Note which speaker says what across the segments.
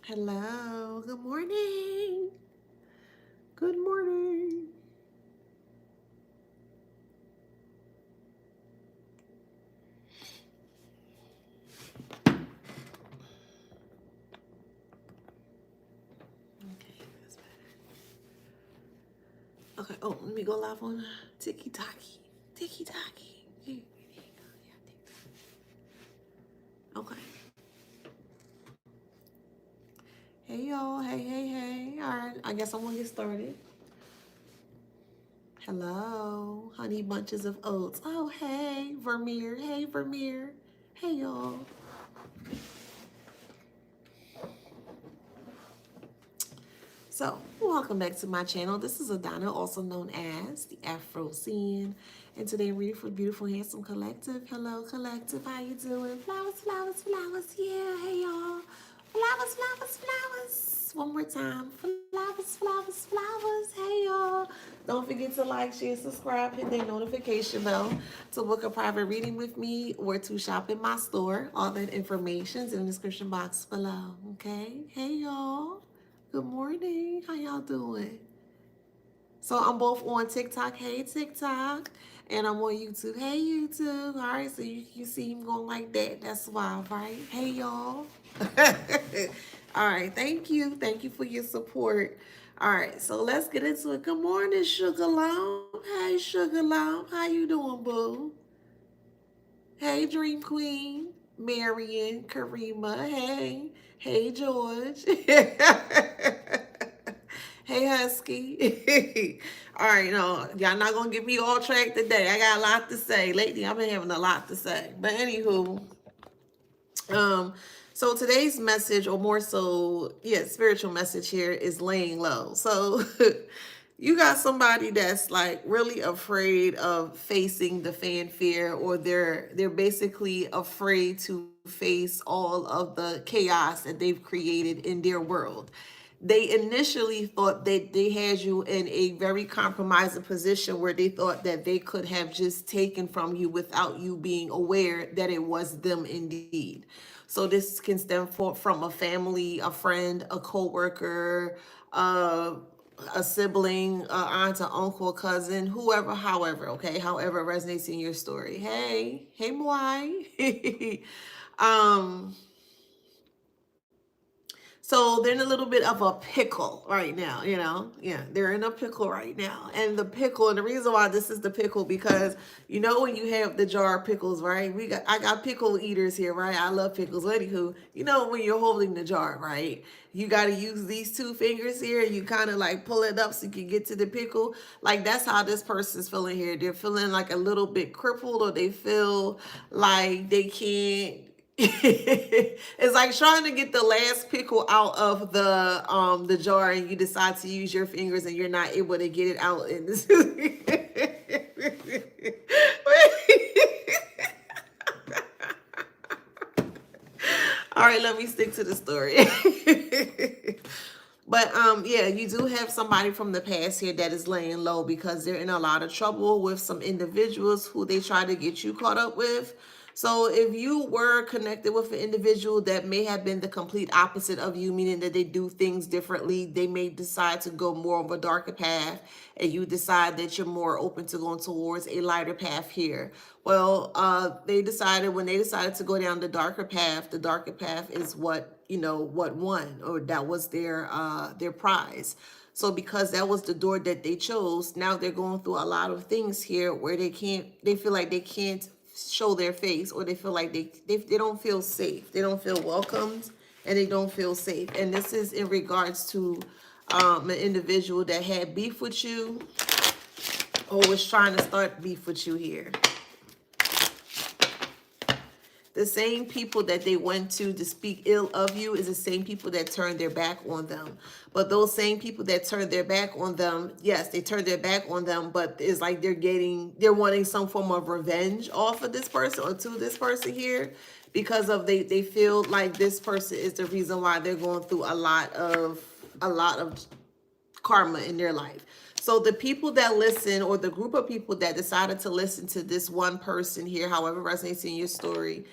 Speaker 1: Hello. Good morning. Good morning. Okay, that's better. Okay. Oh, let me go live on TikTok. TikTok. Here you go. Yeah, TikTok. Okay. Hey y'all. Hey. All right. I guess I'm gonna get started. Hello, honey bunches of oats. Oh, hey, Vermeer. Hey, Vermeer. Hey, y'all. So, welcome back to my channel. This is Adana, also known as the Afro Scene. And today I'm reading for Beautiful Handsome Collective. Hello, Collective. How you doing? Flowers. Yeah, hey, y'all. Flowers. One more time. Flowers. Hey, y'all. Don't forget to like, share, subscribe, hit that notification bell to book a private reading with me or to shop in my store. All that information's in the description box below. Okay? Hey, y'all. Good morning. How y'all doing? So I'm both on TikTok. Hey, TikTok. And I'm on YouTube. Hey, YouTube. All right. So you see him going like that. That's wild, right? Hey, y'all. All right. Thank you. Thank you for your support. All right. So let's get into it. Good morning, Sugar Lump. Hey, Sugar Lump. How you doing, boo? Hey, Dream Queen. Marion, Karima. Hey. Hey, George. Hey, Husky. All right, no, y'all not gonna get me all track today. I got a lot to say. Lately, I've been having a lot to say. But anywho, um, so today's message, or more so, yeah, spiritual message here is laying low. So you got somebody that's like really afraid of facing the fanfare, or they're basically afraid to face all of the chaos that they've created in their world. They initially thought that they had you in a very compromising position where they thought that they could have just taken from you without you being aware that it was them indeed. So this can stem from a family, a friend, a coworker, a sibling, aunt, or uncle, cousin, whoever, however, okay, however resonates in your story. Hey, Mwai. um, so they're in a little bit of a pickle right now, you know? Yeah, they're in a pickle right now. And the pickle, and the reason why this is the pickle, because you know when you have the jar of pickles, right? I got pickle eaters here, right? I love pickles. Anywho, you know when you're holding the jar, right? You got to use these two fingers here. You kind of like pull it up so you can get to the pickle. Like that's how this person's feeling here. They're feeling like a little bit crippled, or they feel like they can't. It's like trying to get the last pickle out of the jar, and you decide to use your fingers and you're not able to get it out in this. All right, let me stick to the story. But yeah, you do have somebody from the past here that is laying low because they're in a lot of trouble with some individuals who they try to get you caught up with. So if you were connected with an individual that may have been the complete opposite of you, meaning that they do things differently, they may decide to go more of a darker path, and you decide that you're more open to going towards a lighter path here. Well, when they decided to go down the darker path is what, what won, or that was their prize. So because that was the door that they chose, now they're going through a lot of things here where they feel like they can't show their face, or they feel like they don't feel safe. They don't feel welcomed, and they don't feel safe. And this is in regards to an individual that had beef with you, or was trying to start beef with you here. The same people that they went to speak ill of you is the same people that turned their back on them. But those same people that turned their back on them, yes, they turned their back on them, but it's like they're wanting some form of revenge off of this person, or to this person here, because of they feel like this person is the reason why they're going through a lot of karma in their life. So the people that listen, or the group of people that decided to listen to this one person here, however resonates in your story,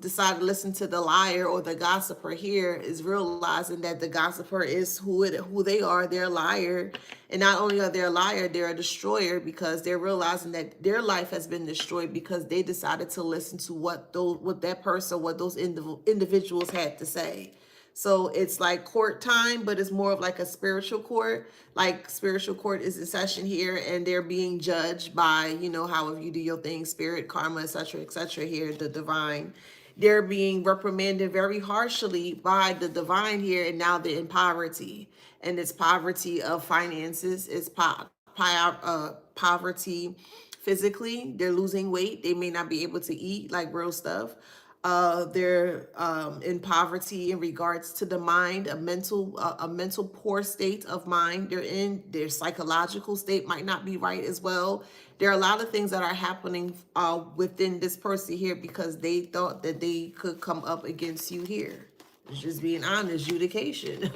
Speaker 1: decide to listen to the liar or the gossiper here is realizing that the gossiper is who they are. They're a liar. And not only are they a liar, they're a destroyer, because they're realizing that their life has been destroyed because they decided to listen to what those individuals had to say. So it's like court time, but it's more of like a spiritual court. Like spiritual court is in session here, and they're being judged by, however you do your thing, spirit, karma, etc., here, the divine. They're being reprimanded very harshly by the divine here, and now they're in poverty. And it's poverty of finances, it's poverty physically. They're losing weight. They may not be able to eat like real stuff. They're in poverty in regards to the mind, a mental poor state of mind. Their psychological state might not be right as well. There are a lot of things that are happening within this person here because they thought that they could come up against you here. It's just being honest, judication.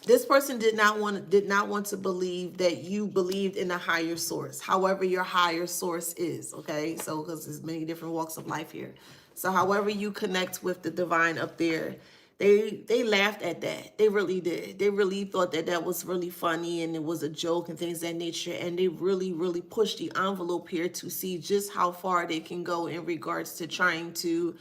Speaker 1: This person did not want to believe that you believed in a higher source, however your higher source is. Okay, so because there's many different walks of life here, so however you connect with the divine up there, they laughed at that. They really did. They really thought that that was really funny and it was a joke and things of that nature, and they really pushed the envelope here to see just how far they can go in regards to trying to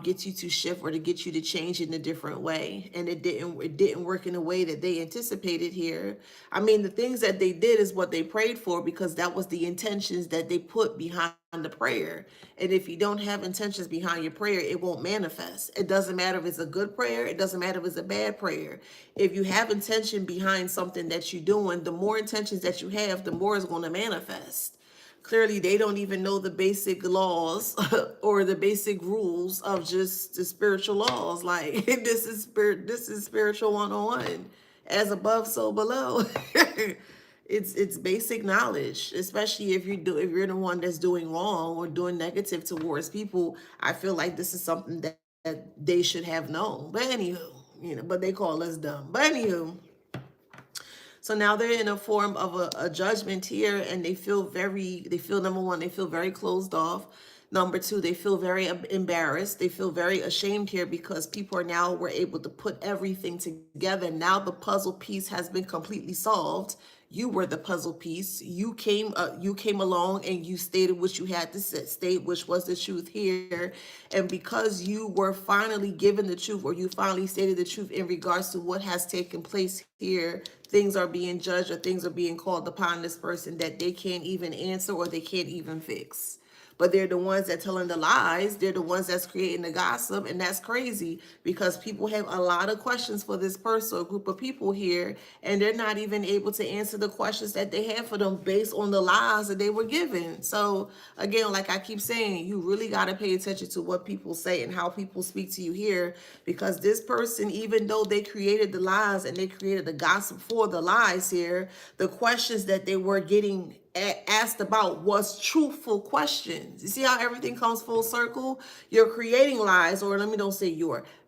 Speaker 1: get you to shift or to get you to change in a different way. And it didn't work in a way that they anticipated here. I mean, the things that they did is what they prayed for, because that was the intentions that they put behind the prayer. And if you don't have intentions behind your prayer, it won't manifest. It doesn't matter if it's a good prayer, it doesn't matter if it's a bad prayer. If you have intention behind something that you're doing, the more intentions that you have, the more it's going to manifest. Clearly, they don't even know the basic laws or the basic rules of just the spiritual laws. Like this is spiritual 101. As above, so below. It's basic knowledge, especially if if you're the one that's doing wrong or doing negative towards people. I feel like this is something that they should have known. But anywho, but they call us dumb. But anywho, so now they're in a form of a judgment here, and they feel number one, they feel very closed off. Number two, they feel very embarrassed. They feel very ashamed here because people were able to put everything together. Now the puzzle piece has been completely solved. You were the puzzle piece. You came along and you stated what you had to state, which was the truth here. And because you were finally given the truth, or you finally stated the truth in regards to what has taken place here, things are being judged or things are being called upon this person that they can't even answer or they can't even fix. But they're the ones that telling the lies. They're the ones that's creating the gossip. And that's crazy because people have a lot of questions for this person or group of people here. And they're not even able to answer the questions that they have for them based on the lies that they were given. So again, like I keep saying, you really got to pay attention to what people say and how people speak to you here. Because this person, even though they created the lies and they created the gossip for the lies here, the questions that they were getting asked about was truthful questions. You see how everything comes full circle? You're creating lies, or let me don't say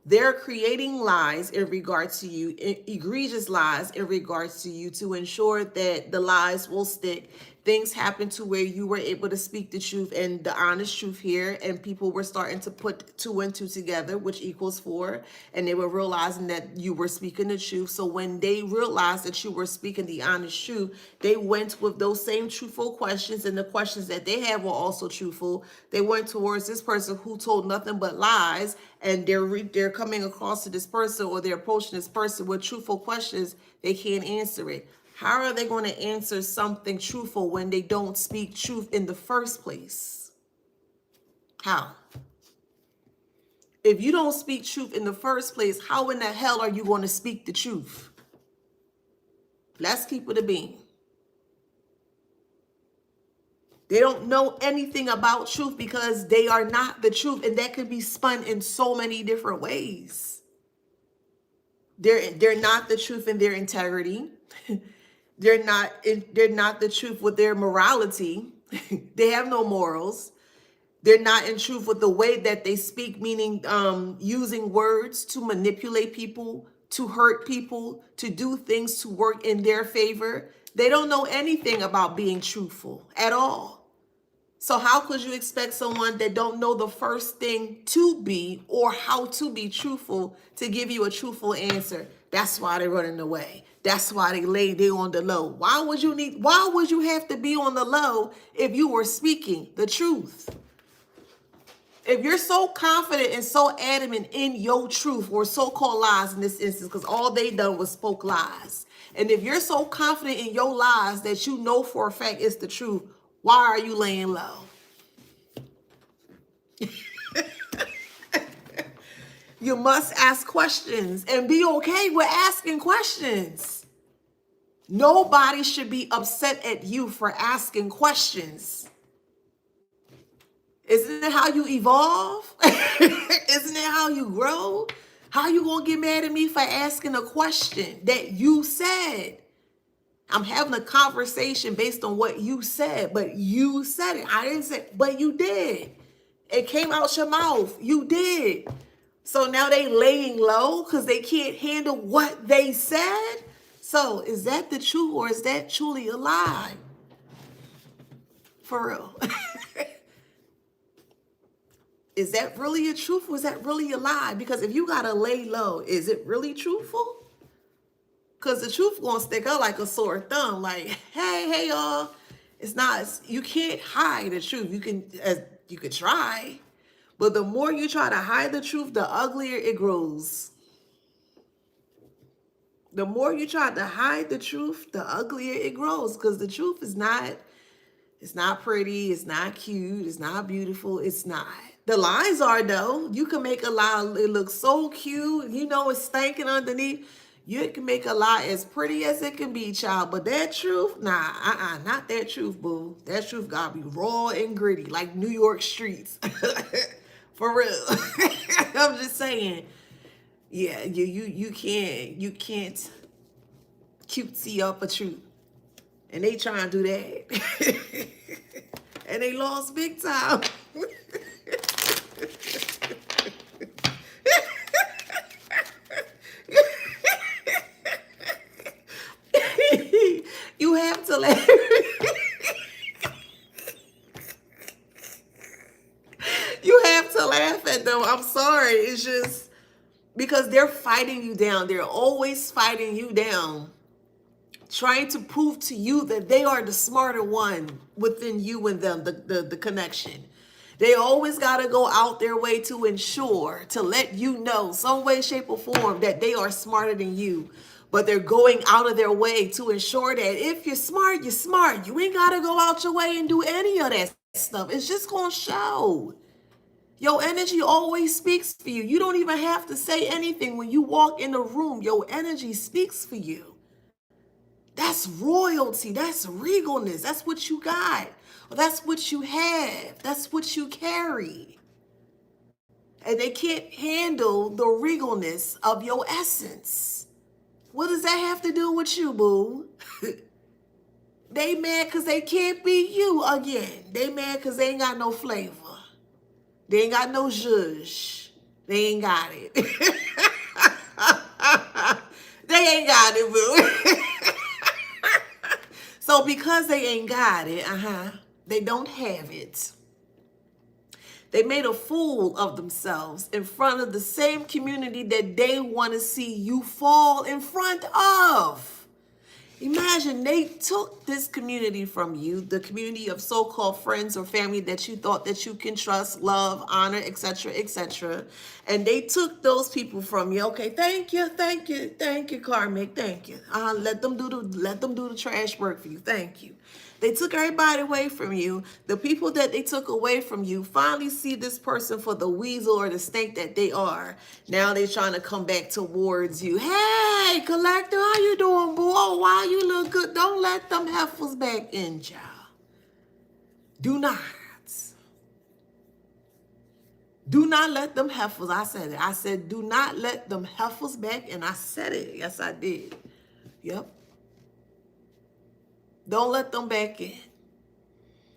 Speaker 1: they're creating lies in regards to you, egregious lies in regards to you, to ensure that the lies will stick. Things happen to where you were able to speak the truth and the honest truth here, and people were starting to put 2 and 2 together, which equals 4, and they were realizing that you were speaking the truth. So when they realized that you were speaking the honest truth, they went with those same truthful questions, and the questions that they had were also truthful. They went towards this person who told nothing but lies, and they're coming across to this person, or they're approaching this person with truthful questions. They can't answer it. How are they going to answer something truthful when they don't speak truth in the first place? How? If you don't speak truth in the first place, how in the hell are you going to speak the truth? Let's keep it a beam. They don't know anything about truth because they are not the truth, and that can be spun in so many different ways. They're not the truth in their integrity. They're not the truth with their morality. They have no morals. They're not in truth with the way that they speak, meaning using words to manipulate people, to hurt people, to do things to work in their favor. They don't know anything about being truthful at all. So how could you expect someone that don't know the first thing to be or how to be truthful to give you a truthful answer? That's why they're running away. That's why they on the low. Why would you have to be on the low if you were speaking the truth? If you're so confident and so adamant in your truth, or so-called lies in this instance, because all they done was spoke lies. And if you're so confident in your lies that you know for a fact it's the truth, why are you laying low? You must ask questions and be okay with asking questions. Nobody should be upset at you for asking questions. Isn't it how you evolve? Isn't it how you grow? How you gonna get mad at me for asking a question that you said? I'm having a conversation based on what you said, but you said it. I didn't say, but you did. It came out your mouth. You did. So now they laying low because they can't handle what they said. So is that the truth, or is that truly a lie? For real. Is that really a truth, or is that really a lie? Because if you gotta lay low, is it really truthful? Because the truth gonna stick out like a sore thumb. Like, hey, y'all. It's not. You can't hide the truth. You could try, but the more you try to hide the truth, the uglier it grows. The more you try to hide the truth, the uglier it grows. Because the truth is not. It's not pretty. It's not cute. It's not beautiful. It's not. The lies are, though. You can make a lie. It looks so cute. You know it's stinking underneath. You can make a lie as pretty as it can be, child. But that truth, nah, not that truth, boo. That truth gotta be raw and gritty, like New York streets. For real. I'm just saying. Yeah, you can't cutesy up a truth. And they trying to do that. And they lost big time. You have to laugh. You have to laugh at them. I'm sorry. It's just because they're fighting you down. They're always fighting you down, trying to prove to you that they are the smarter one within you and them, the connection. They always got to go out their way to ensure, to let you know some way, shape, or form that they are smarter than you. But they're going out of their way to ensure that if you're smart, you're smart. You ain't got to go out your way and do any of that stuff. It's just going to show. Your energy always speaks for you. You don't even have to say anything when you walk in the room. Your energy speaks for you. That's royalty. That's regalness. That's what you got. That's what you have. That's what you carry. And they can't handle the regalness of your essence. What does that have to do with you, boo? They mad because they can't be you again. They mad because they ain't got no flavor. They ain't got no zhuzh. They ain't got it. They ain't got it, boo. So because they ain't got it, they don't have it. They made a fool of themselves in front of the same community that they want to see you fall in front of. Imagine they took this community from you, the community of so-called friends or family that you thought that you can trust, love, honor, etc., and they took those people from you. Okay, thank you, karmic, thank you. Let them do the trash work for you. Thank you. They took everybody away from you. The people that they took away from you finally see this person for the weasel or the snake that they are. Now they're trying to come back towards you. Hey, collector, how you doing, boy? Oh, wow, you look good. Don't let them heifers back in, child. Do not. Do not let them heifers. I said it. I said, do not let them heifers back. And I said it. Yes, I did. Yep. Don't let them back in.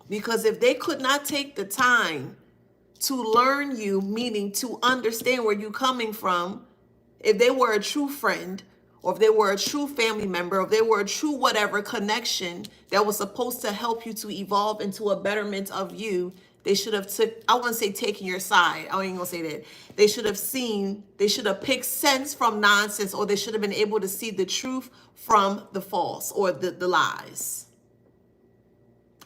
Speaker 1: Because if they could not take the time to learn you, meaning to understand where you're coming from, if they were a true friend, or if they were a true family member, if they were a true whatever connection that was supposed to help you to evolve into a betterment of you, they should have I wouldn't say taken your side. I ain't gonna say that. They should have picked sense from nonsense, or they should have been able to see the truth from the false or the lies.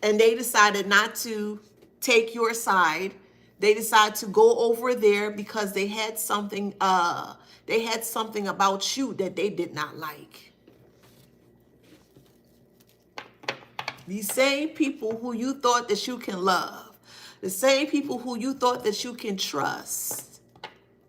Speaker 1: And they decided not to take your side. They decided to go over there because they had something about you that they did not like. These same people who you thought that you can love, the same people who you thought that you can trust,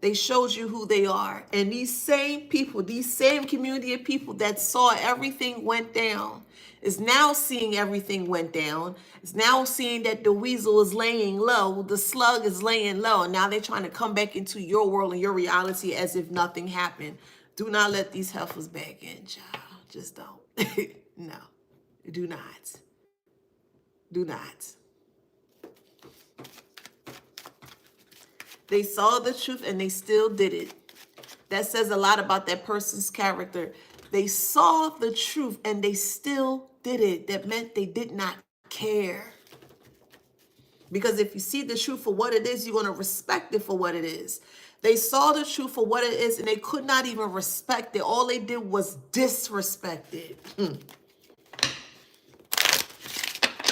Speaker 1: they showed you who they are. And these same people, these same community of people that saw everything went down, is now seeing everything went down, is now seeing that the weasel is laying low, the slug is laying low, and now they're trying to come back into your world and your reality as if nothing happened. Do not let these heifers back in, child. Just don't. No, do not. Do not. They saw the truth and they still did it. That says a lot about that person's character. They saw the truth and they still did it. That meant they did not care. Because if you see the truth for what it is, you're going to respect it for what it is. They saw the truth for what it is and they could not even respect it. All they did was disrespect it.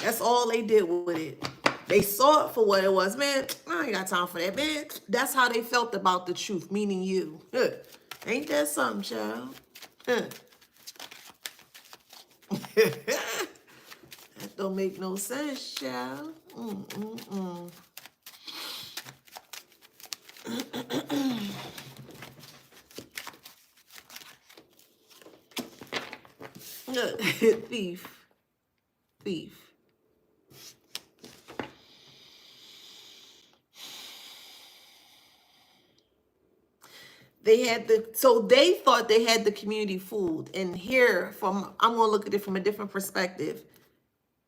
Speaker 1: That's all they did with it. They saw it for what it was. Man, I ain't got time for that, man. That's how they felt about the truth, meaning you. Ain't that something, child? That don't make no sense, child. Thief. So they thought they had the community fooled. And here, I'm going to look at it from a different perspective.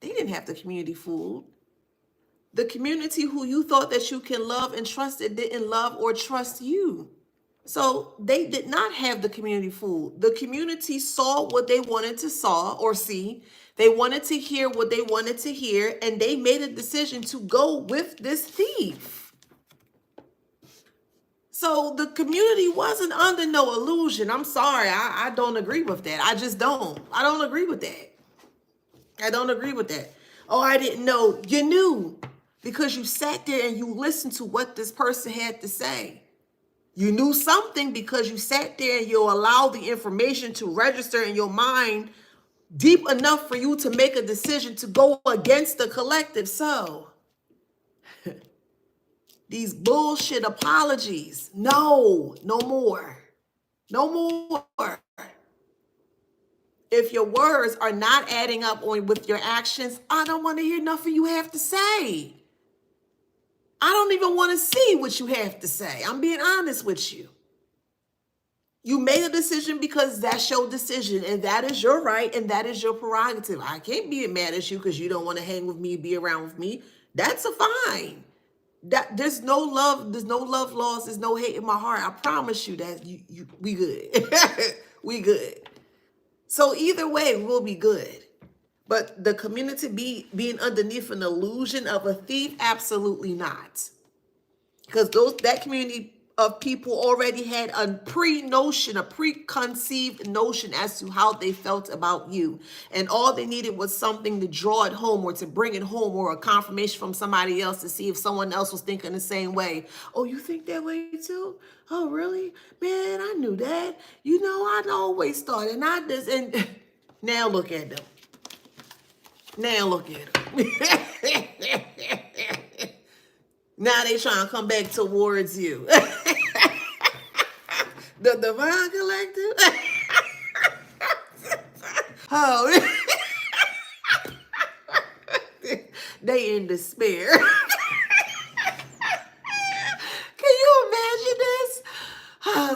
Speaker 1: They didn't have the community fooled. The community who you thought that you can love and trust, it didn't love or trust you. So they did not have the community fooled. The community saw what they wanted to saw or see. They wanted to hear what they wanted to hear. And they made a decision to go with this thief. So the community wasn't under no illusion. I'm sorry. I don't agree with that. I just don't. I don't agree with that. I don't agree with that. Oh, I didn't know. You knew because you sat there and you listened to what this person had to say. You knew something because you sat there and you allowed the information to register in your mind deep enough for you to make a decision to go against the collective. So these bullshit apologies. No more. No more. If your words are not adding up with your actions, I don't want to hear nothing you have to say. I don't even want to see what you have to say. I'm being honest with you. You made a decision because that's your decision, and that is your right, and that is your prerogative. I can't be mad at you because you don't want to hang with me, be around with me. That's a fine. That there's no love lost, there's no hate in my heart. I promise you that we good. We good. So either way, we'll be good. But the community being underneath an illusion of a thief, absolutely not. Because that community of people already had a preconceived notion as to how they felt about you. And all they needed was something to draw it home or to bring it home or a confirmation from somebody else to see if someone else was thinking the same way. Oh, you think that way too? Oh, really? Man, I knew that. You know, I always thought, and now look at them. Now look at them. Now they trying to come back towards you. The divine collective. Oh, they in despair. Can you imagine this?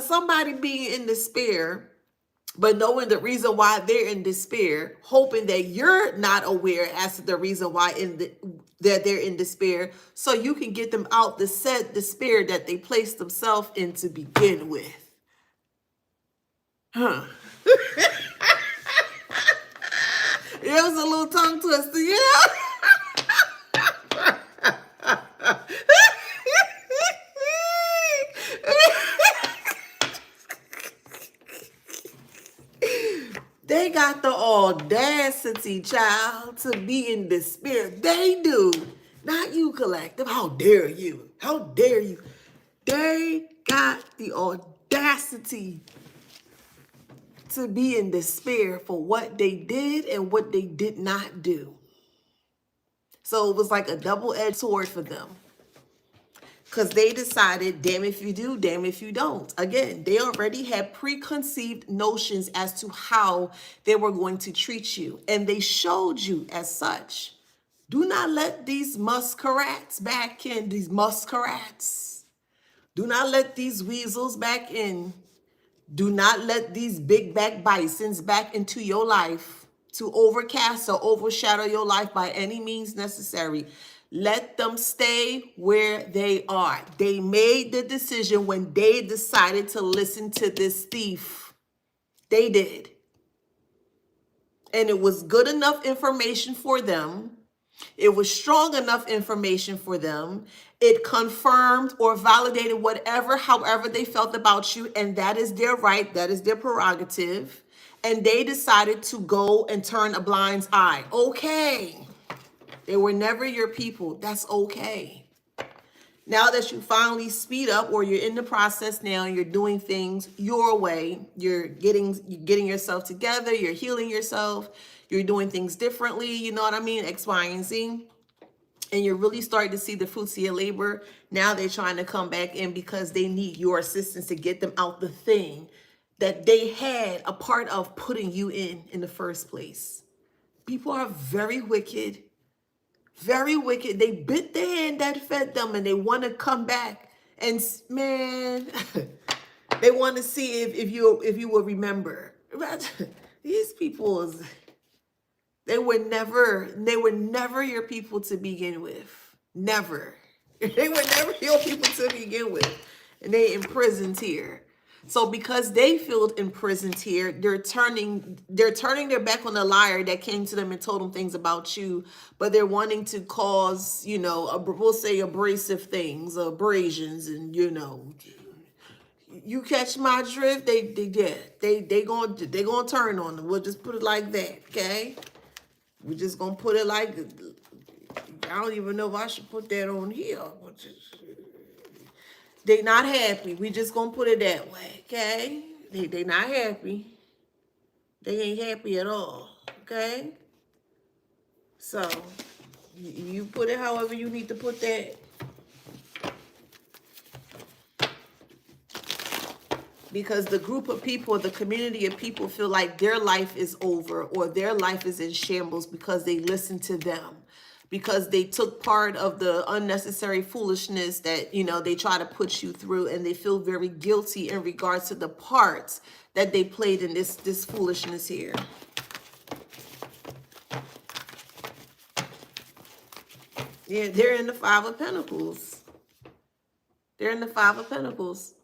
Speaker 1: Somebody being in despair, but knowing the reason why they're in despair, hoping that you're not aware as to the reason why that they're in despair, so you can get them out the despair that they placed themselves in to begin with. It was a little tongue twister, They got the audacity, child, to be in despair. They do. Not you, collective. How dare you? How dare you? They got the audacity to be in despair for what they did and what they did not do. So it was like a double-edged sword for them. Because they decided, damn if you do, damn if you don't. Again, they already had preconceived notions as to how they were going to treat you. And they showed you as such. Do not let these muskrats back in, these muskrats. Do not let these weasels back in. Do not let these big back bisons back into your life to overcast or overshadow your life by any means necessary. Let them stay where they are. They made the decision when they decided to listen to this thief. They did. And it was good enough information for them. It was strong enough information for them. It confirmed or validated whatever, however they felt about you. And that is their right. That is their prerogative. And they decided to go and turn a blind eye. Okay. They were never your people. That's okay. Now that you finally speed up or you're in the process now and you're doing things your way, you're getting yourself together, you're healing yourself, you're doing things differently, you know what I mean? X, Y, and Z. And you're really starting to see the fruits of your labor. Now they're trying to come back in because they need your assistance to get them out the thing that they had a part of putting you in the first place. People are very wicked. Very wicked. They bit the hand that fed them and they want to come back. And man, they want to see if you will remember. These people, they were never your people to begin with. Never. They were never your people to begin with. And they imprisoned here. So because they feel imprisoned here, they're turning their back on the liar that came to them and told them things about you, but they're wanting to cause, we'll say abrasive things, abrasions, and you catch my drift. They gonna turn on them. We'll just put it like that, okay? We're just gonna put it like, I don't even know if I should put that on here. They not happy. We just gonna put it that way, okay? They not happy. They ain't happy at all, okay? So you put it however you need to put that. Because the group of people, the community of people feel like their life is over or their life is in shambles because they listened to them. Because they took part of the unnecessary foolishness that, they try to put you through, and they feel very guilty in regards to the parts that they played in this foolishness here. Yeah, they're in the Five of Pentacles. They're in the Five of Pentacles.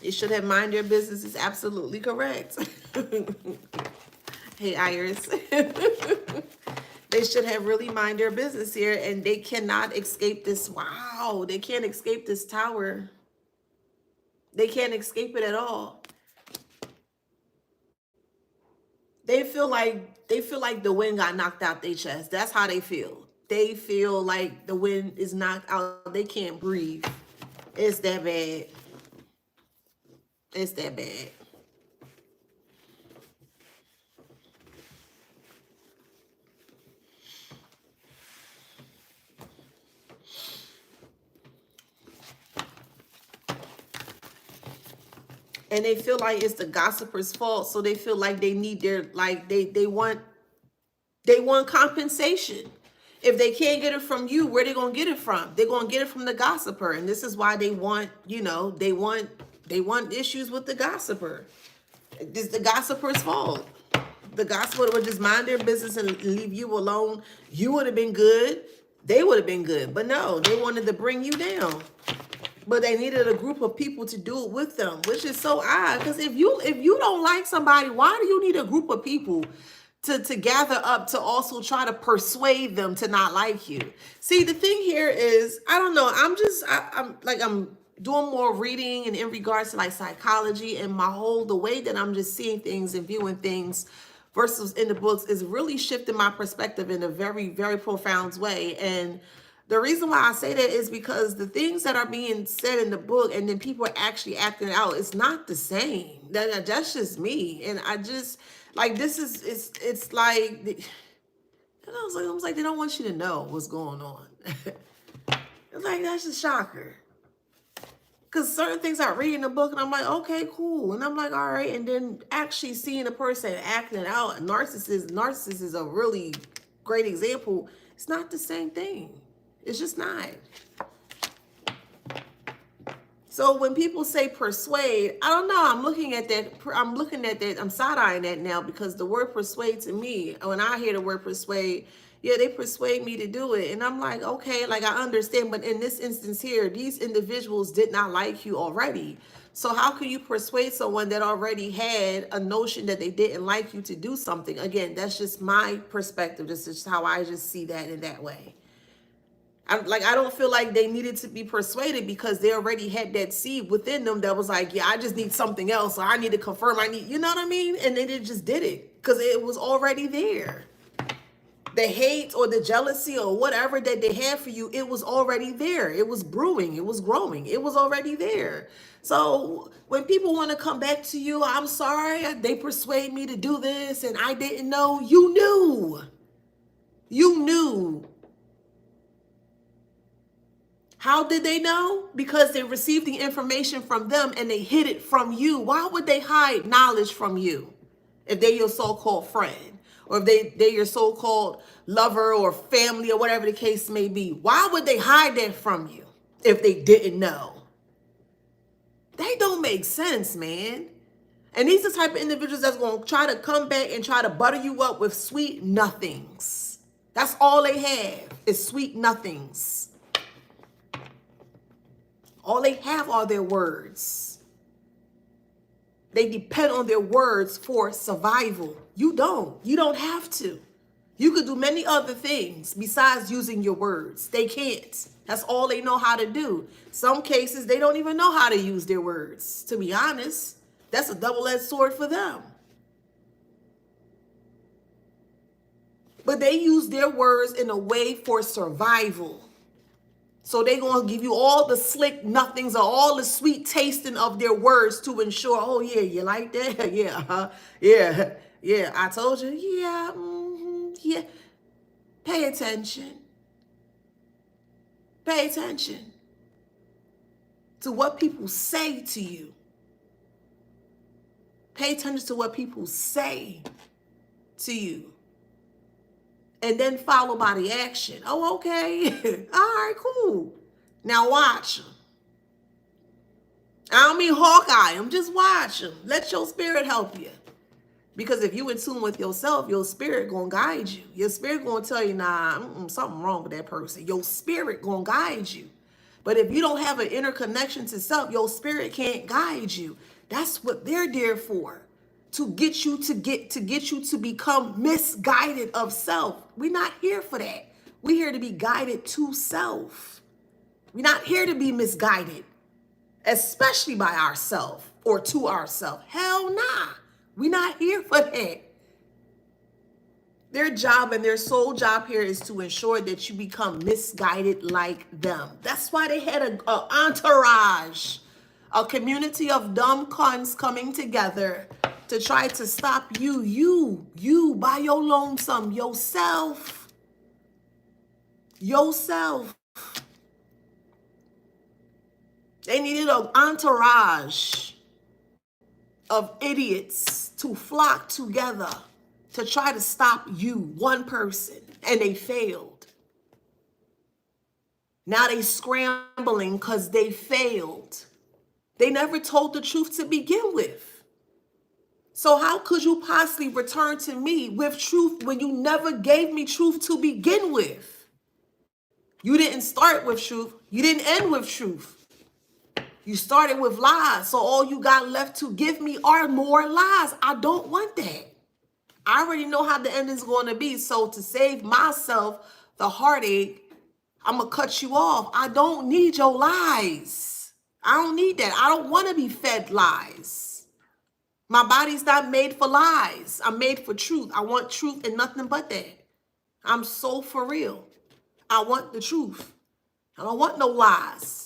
Speaker 1: You should have mind your business is absolutely correct. Hey, Iris. They should have really mind their business here, and they cannot escape this. Wow, they can't escape this tower. They can't escape it at all. They feel like the wind got knocked out their chest. That's how they feel. They feel like the wind is knocked out. They can't breathe. It's that bad. It's that bad. And they feel like it's the gossiper's fault. So they feel like they need their, like they want compensation. If they can't get it from you, where they gonna get it from? They're gonna get it from the gossiper. And this is why they want, they want issues with the gossiper. It's the gossiper's fault. The gossiper would just mind their business and leave you alone. You would have been good. They would have been good. But no, they wanted to bring you down. but they needed a group of people to do it with them, which is so odd. Because if you don't like somebody, why do you need a group of people to gather up to also try to persuade them to not like you? See, the thing here is, I don't know. I'm doing more reading and in regards to like psychology, and the way that I'm just seeing things and viewing things versus in the books is really shifting my perspective in a very, very profound way. And the reason why I say that is because the things that are being said in the book and then people are actually acting out, it's not the same. That's just me. And I just like, this is, it's like, it's like they don't want you to know what's going on. It's like, that's just shocker. Because certain things I read in the book and I'm like, okay, cool. And I'm like, all right. And then actually seeing a person acting out, narcissist is a really great example. It's not the same thing. It's just not. So when people say persuade, I don't know. I'm looking at that. I'm side-eyeing that now, because the word persuade to me, when I hear the word persuade, yeah, they persuade me to do it. And I'm like, okay, like I understand. But in this instance here, these individuals did not like you already. So how can you persuade someone that already had a notion that they didn't like you to do something? Again, that's just my perspective. This is how I just see that in that way. I don't feel like they needed to be persuaded, because they already had that seed within them that was like, yeah, I just need something else, or I need to confirm, you know what I mean? And then they just did it because it was already there. The hate or the jealousy or whatever that they had for you, it was already there. It was brewing, it was growing, it was already there. So when people want to come back to you, I'm sorry, they persuade me to do this and I didn't know. You knew. You knew. How did they know? Because they received the information from them and they hid it from you. Why would they hide knowledge from you if they're your so-called friend, or if they're your so-called lover or family or whatever the case may be? Why would they hide that from you if they didn't know? They don't make sense, man. And these are the type of individuals that's going to try to come back and try to butter you up with sweet nothings. That's all they have is sweet nothings. All they have are their words. They depend on their words for survival. You don't. You don't have to. You could do many other things besides using your words. They can't. That's all they know how to do. Some cases, they don't even know how to use their words. To be honest, that's a double-edged sword for them. But they use their words in a way for survival. So they're going to give you all the slick nothings or all the sweet tasting of their words to ensure, oh, yeah, you like that? Yeah, yeah, I told you. Yeah, yeah. Pay attention. Pay attention to what people say to you. Pay attention to what people say to you. And then followed by the action. Oh, okay. All right, cool. Now watch them. I don't mean Hawkeye them. Just watch them. Let your spirit help you. Because if you in tune with yourself, your spirit going to guide you. Your spirit going to tell you, nah, something wrong with that person. Your spirit going to guide you. But if you don't have an inner connection to self, your spirit can't guide you. That's what they're there for. To get you to become misguided of self. We're not here for that. We're here to be guided to self. We're not here to be misguided, especially by ourselves or to ourselves. Hell nah. We're not here for that. Their job and their sole job here is to ensure that you become misguided like them. That's why they had an entourage, a community of dumb cunts coming together to try to stop you by your lonesome, yourself. They needed an entourage of idiots to flock together to try to stop you, one person, and they failed. Now they scrambling because they failed. They never told the truth to begin with. So how could you possibly return to me with truth when you never gave me truth to begin with? You didn't start with truth. You didn't end with truth. You started with lies, so all you got left to give me are more lies. I don't want that. I already know how the end is going to be. So to save myself the heartache, I'm going to cut you off. I don't need your lies. I don't need that. I don't want to be fed lies. My body's not made for lies. I'm made for truth. I want truth and nothing but that. I'm so for real. I want the truth. I don't want no lies.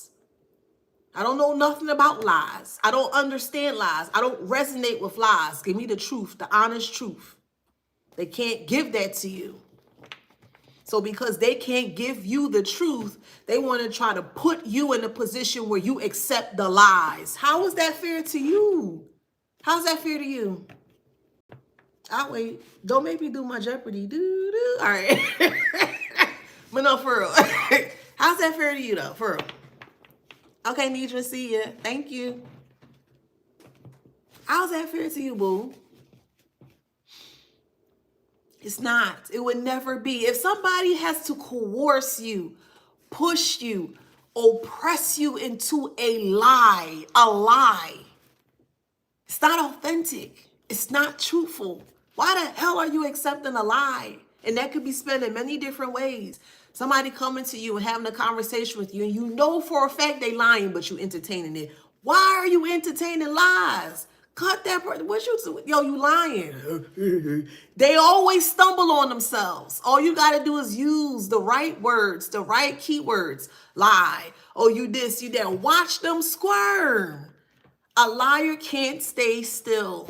Speaker 1: I don't know nothing about lies. I don't understand lies. I don't resonate with lies. Give me the truth, the honest truth. They can't give that to you. So because they can't give you the truth, they want to try to put you in a position where you accept the lies. How is that fair to you? How's that fair to you? I'll wait. Don't make me do my Jeopardy. Doo-doo. All right. But no, for real. How's that fair to you, though? For real. Okay, Nidra, see ya. Thank you. How's that fair to you, boo? It's not. It would never be. If somebody has to coerce you, push you, oppress you into a lie, it's not authentic. It's not truthful. Why the hell are you accepting a lie? And that could be spent in many different ways. Somebody coming to you and having a conversation with you, and you know for a fact they lying, but you entertaining it. Why are you entertaining lies? Cut that person. What you lying? They always stumble on themselves. All you got to do is use the right words, the right keywords. Lie. Oh, you this, you that. Watch them squirm. A liar can't stay still.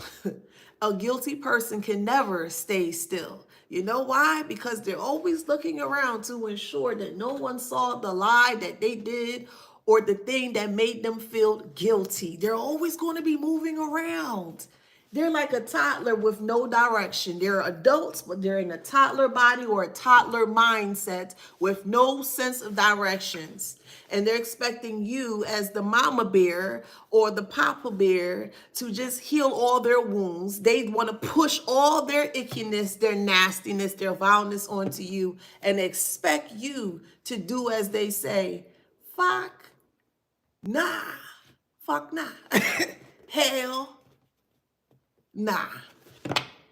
Speaker 1: A guilty person can never stay still. You know why? Because they're always looking around to ensure that no one saw the lie that they did or the thing that made them feel guilty. They're always going to be moving around. They're like a toddler with no direction. They're adults, but they're in a toddler body or a toddler mindset with no sense of directions. And they're expecting you as the mama bear or the papa bear to just heal all their wounds. They want to push all their ickiness, their nastiness, their vileness onto you and expect you to do as they say. Fuck nah. Fuck nah. Hell nah.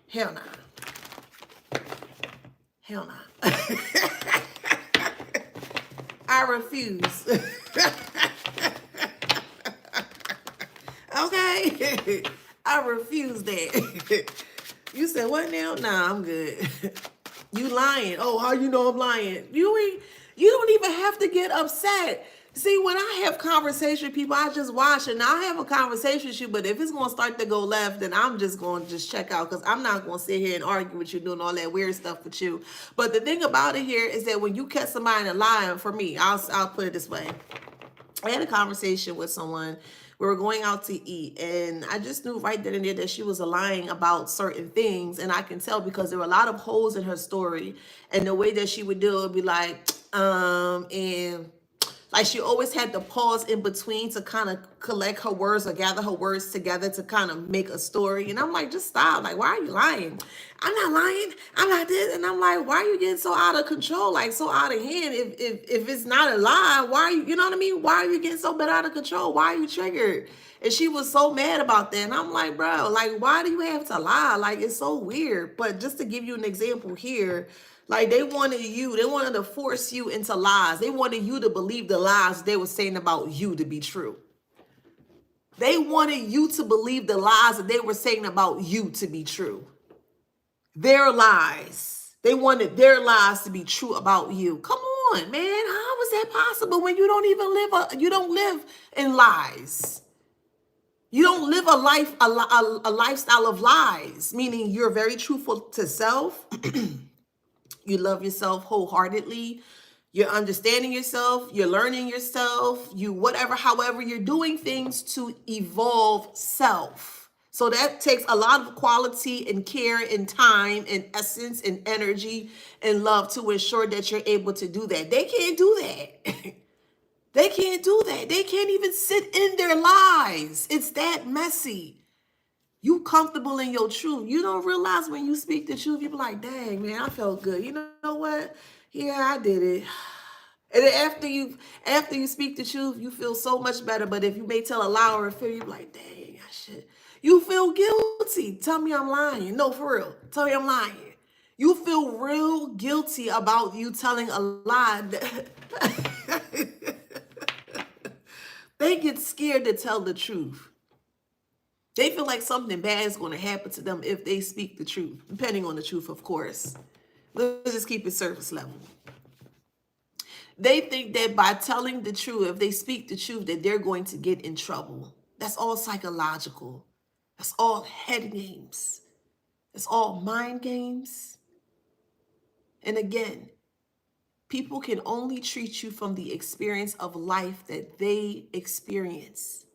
Speaker 1: Hell nah. Hell nah. I refuse. Okay? I refuse that. You said, what now? Nah, I'm good. You lying. Oh, how you know I'm lying? You don't even have to get upset. See, when I have conversation with people, I just watch and I have a conversation with you, but if it's going to start to go left, then I'm just going to just check out because I'm not going to sit here and argue with you doing all that weird stuff with you. But the thing about it here is that when you catch somebody in a lie, for me, I'll put it this way. I had a conversation with someone. We were going out to eat, and I just knew right then and there that she was lying about certain things, and I can tell because there were a lot of holes in her story, and the way that she would do it would be like, and like she always had to pause in between to kind of collect her words or gather her words together to kind of make a story. And I'm like, just stop. Like, why are you lying? I'm not lying. I'm not this. And I'm like, why are you getting so out of control? Like so out of hand. If it's not a lie, why are you know what I mean? Why are you getting so bad out of control? Why are you triggered? And she was so mad about that. And I'm like, bro, like, why do you have to lie? Like, it's so weird. But just to give you an example here, like they wanted to force you into lies. They wanted you to believe the lies they were saying about you to be true. They wanted you to believe the lies that they were saying about you to be true. Their lies. They wanted their lies to be true about you. Come on, man. How is that possible when you don't live in lies? You don't live a lifestyle of lies, meaning you're very truthful to self. You love yourself wholeheartedly. You're understanding yourself. You're learning yourself. However, you're doing things to evolve self. So that takes a lot of quality and care and time and essence and energy and love to ensure that you're able to do that. They can't do that. They can't do that. They can't even sit in their lies. It's that messy. You comfortable in your truth. You don't realize when you speak the truth, you be like, dang, man, I felt good. You know what? Yeah, I did it. And then after you speak the truth, you feel so much better. But if you may tell a lie or a fear, you're like, dang, I should. You feel guilty. Tell me I'm lying. No, for real. Tell me I'm lying. You feel real guilty about you telling a lie. They get scared to tell the truth. They feel like something bad is going to happen to them if they speak the truth, depending on the truth, of course. Let's just keep it surface level. They think that by telling the truth, if they speak the truth, that they're going to get in trouble. That's all psychological. That's all head games. That's all mind games. And again, people can only treat you from the experience of life that they experience.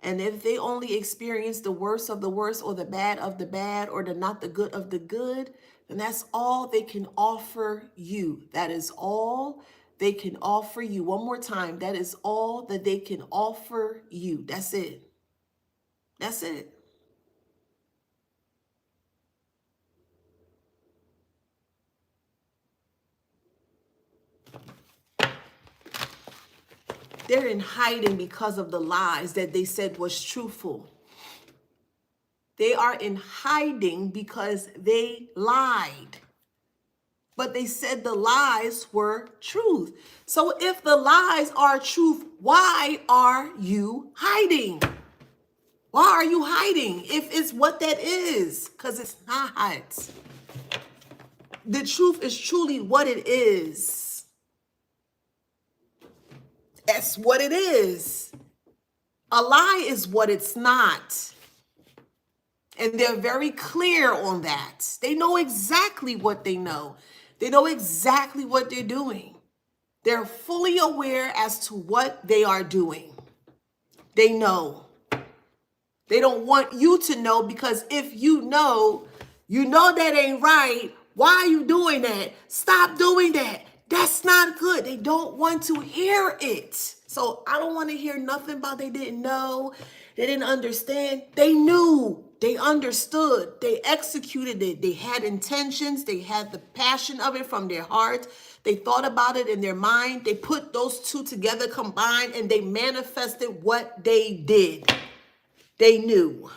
Speaker 1: And if they only experience the worst of the worst or the bad of the bad or the not the good of the good, then that's all they can offer you. That is all they can offer you. One more time, that is all that they can offer you. That's it. That's it. They're in hiding because of the lies that they said was truthful. They are in hiding because they lied. But they said the lies were truth. So if the lies are truth, why are you hiding? Why are you hiding if it's what that is? Because it's not. The truth is truly what it is. That's what it is. A lie is what it's not. And they're very clear on that. They know exactly what they know. They know exactly what they're doing. They're fully aware as to what they are doing. They know. They don't want you to know, because if you know that ain't right. Why are you doing that? Stop doing that. That's not good. They don't want to hear it. So I don't want to hear nothing about they didn't know. They didn't understand. They knew. They understood. They executed it. They had intentions. They had the passion of it from their heart. They thought about it in their mind. They put those two together combined and they manifested what they did. They knew.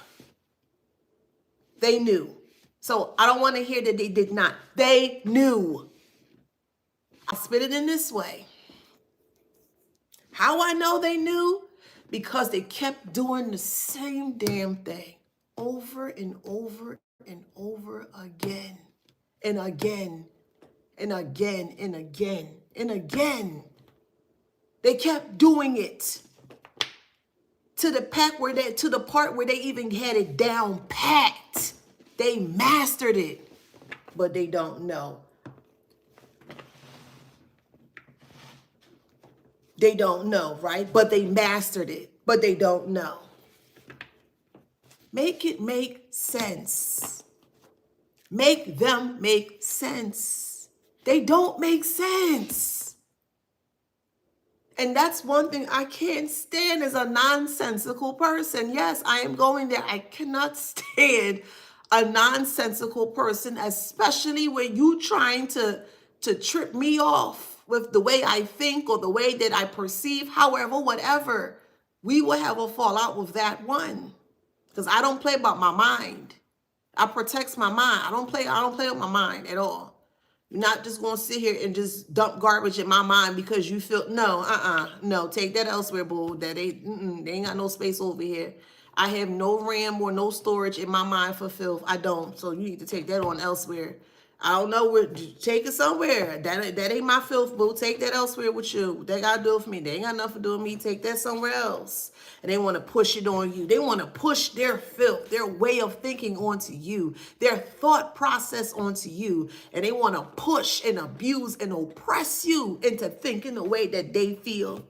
Speaker 1: They knew. So I don't want to hear that they did not. They knew. I'll spit it in this way. How I know they knew? Because they kept doing the same damn thing over and over and over again and again and again and again and again. They kept doing it to the part where they even had it down packed. They mastered it, but they don't know. They don't know, right? But they mastered it, but they don't know. Make it make sense. Make them make sense. They don't make sense. And that's one thing I can't stand, as a nonsensical person. Yes, I am going there. I cannot stand a nonsensical person, especially when you trying to trip me off with the way I think or the way that I perceive. However, whatever, we will have a fallout with that one, because I don't play about my mind. I protect my mind. I don't play with my mind at all. You're not just going to sit here and just dump garbage in my mind because you feel, no, take that elsewhere, boo. That they ain't got no space over here. I have no RAM or no storage in my mind for filth. I don't. So you need to take that on elsewhere. I don't know where, take it somewhere. That ain't my filth, boo. Take that elsewhere with you. They got to do it for me. They ain't got nothing to do with me. Take that somewhere else. And they want to push it on you. They want to push their filth, their way of thinking onto you, their thought process onto you. And they want to push and abuse and oppress you into thinking the way that they feel.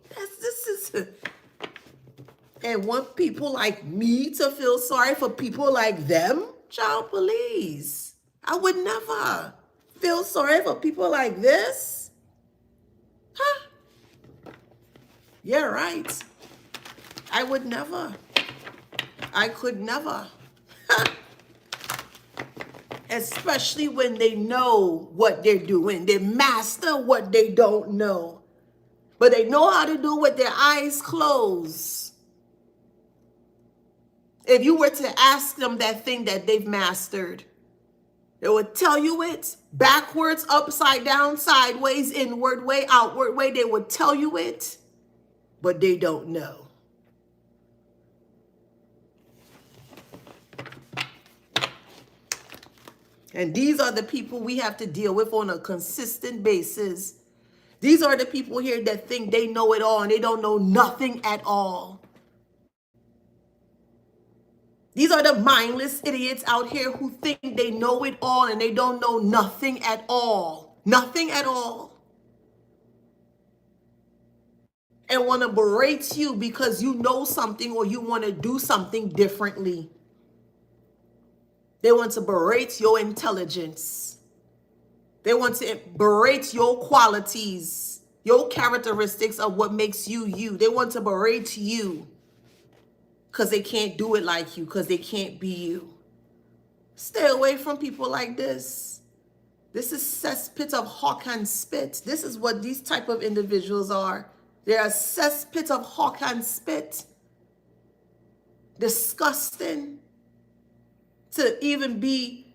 Speaker 1: And want people like me to feel sorry for people like them? Child, please. I would never feel sorry for people like this. Huh? Yeah, right. I would never. I could never. Especially when they know what they're doing. They master what they don't know. But they know how to do it with their eyes closed. If you were to ask them that thing that they've mastered, they would tell you it backwards, upside down, sideways, inward way, outward way. They would tell you it, but they don't know. And these are the people we have to deal with on a consistent basis. These are the people here that think they know it all and they don't know nothing at all. These are the mindless idiots out here who think they know it all and they don't know nothing at all. Nothing at all. And want to berate you because you know something or you want to do something differently. They want to berate your intelligence. They want to berate your qualities, your characteristics of what makes you you. They want to berate you because they can't do it like you, because they can't be you. Stay away from people like this. This is cesspit of hawk and spit. This is what these type of individuals are. They're a cesspit of hawk and spit. Disgusting. To even be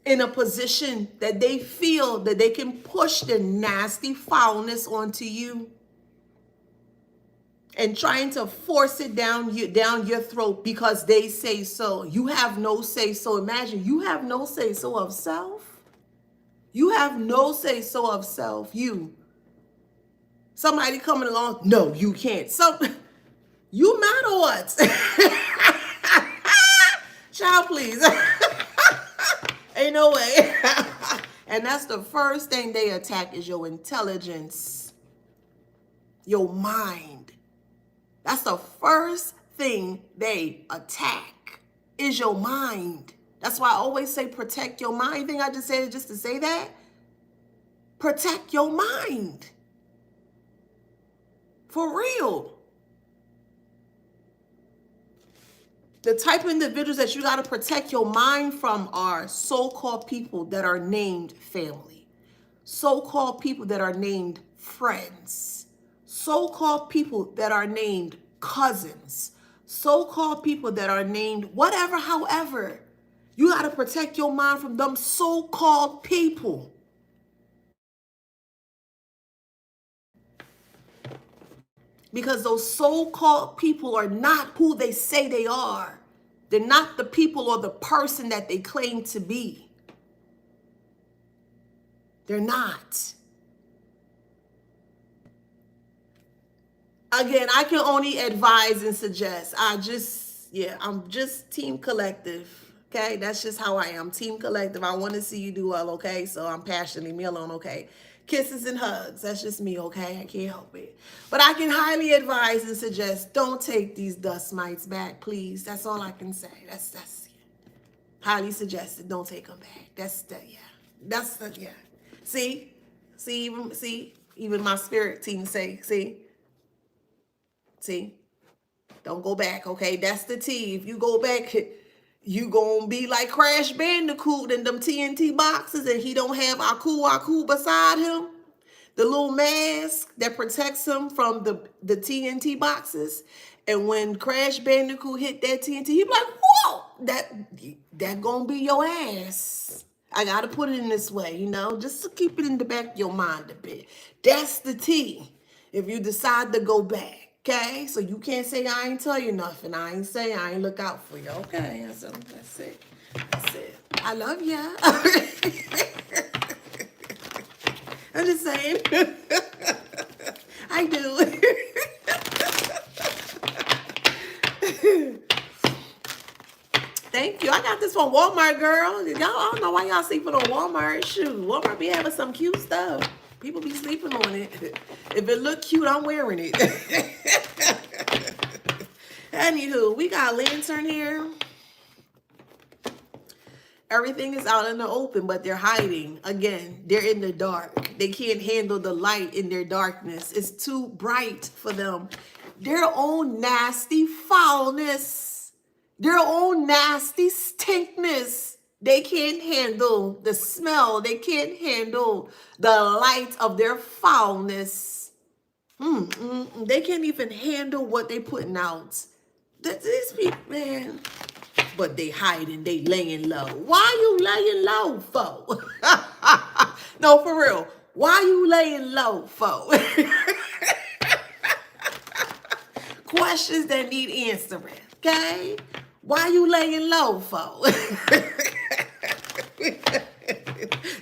Speaker 1: in a position that they feel that they can push the nasty foulness onto you and trying to force it down your throat because they say so. You have no say so. Imagine you have no say so of self. You have no say so of self. You. Somebody coming along, no, you can't. You mad or what? Child, please. Ain't no way. And that's the first thing they attack is your intelligence, your mind. That's the first thing they attack is your mind. That's why I always say protect your mind. You think I just said it just to say that? Protect your mind. For real. The type of individuals that you got to protect your mind from are so-called people that are named family, so-called people that are named friends, so-called people that are named cousins, so-called people that are named whatever, however. You got to protect your mind from them so-called people. Because those so-called people are not who they say they are. They're not the people or the person that they claim to be. They're not. Again, I can only advise and suggest. I'm just Team Collective. Okay, that's just how I am. Team Collective. I want to see you do well, okay? So I'm passionately me alone, okay? Kisses and hugs. That's just me, okay? I can't help it. But I can highly advise and suggest don't take these dust mites back, please. That's all I can say. That's highly suggested. Don't take them back. That's See, even my spirit team say, see, don't go back, okay? That's the T. If you go back, you gonna be like Crash Bandicoot in them TNT boxes and he don't have Aku beside him. The little mask that protects him from the TNT boxes. And when Crash Bandicoot hit that TNT, he be like, whoa, that gonna be your ass. I gotta put it in this way, just to keep it in the back of your mind a bit. That's the T if you decide to go back. Okay, so you can't say I ain't tell you nothing. I ain't say I ain't look out for you. Okay, so that's it. That's it. I love ya. I'm just saying. I do. Thank you. I got this from Walmart, girl. Y'all, I don't know why y'all sleeping on Walmart. Shoot, Walmart be having some cute stuff. People be sleeping on it. If it look cute, I'm wearing it. Anywho, we got a lantern here. Everything is out in the open, but they're hiding. Again, they're in the dark. They can't handle the light in their darkness. It's too bright for them. Their own nasty foulness. Their own nasty stinkness. They can't handle the smell. They can't handle the light of their foulness. They can't even handle what they putting out. These people, man. But they hiding, they laying low. Why you laying low for? No, for real. Why you laying low for? Questions that need answering, okay? Why you laying low for?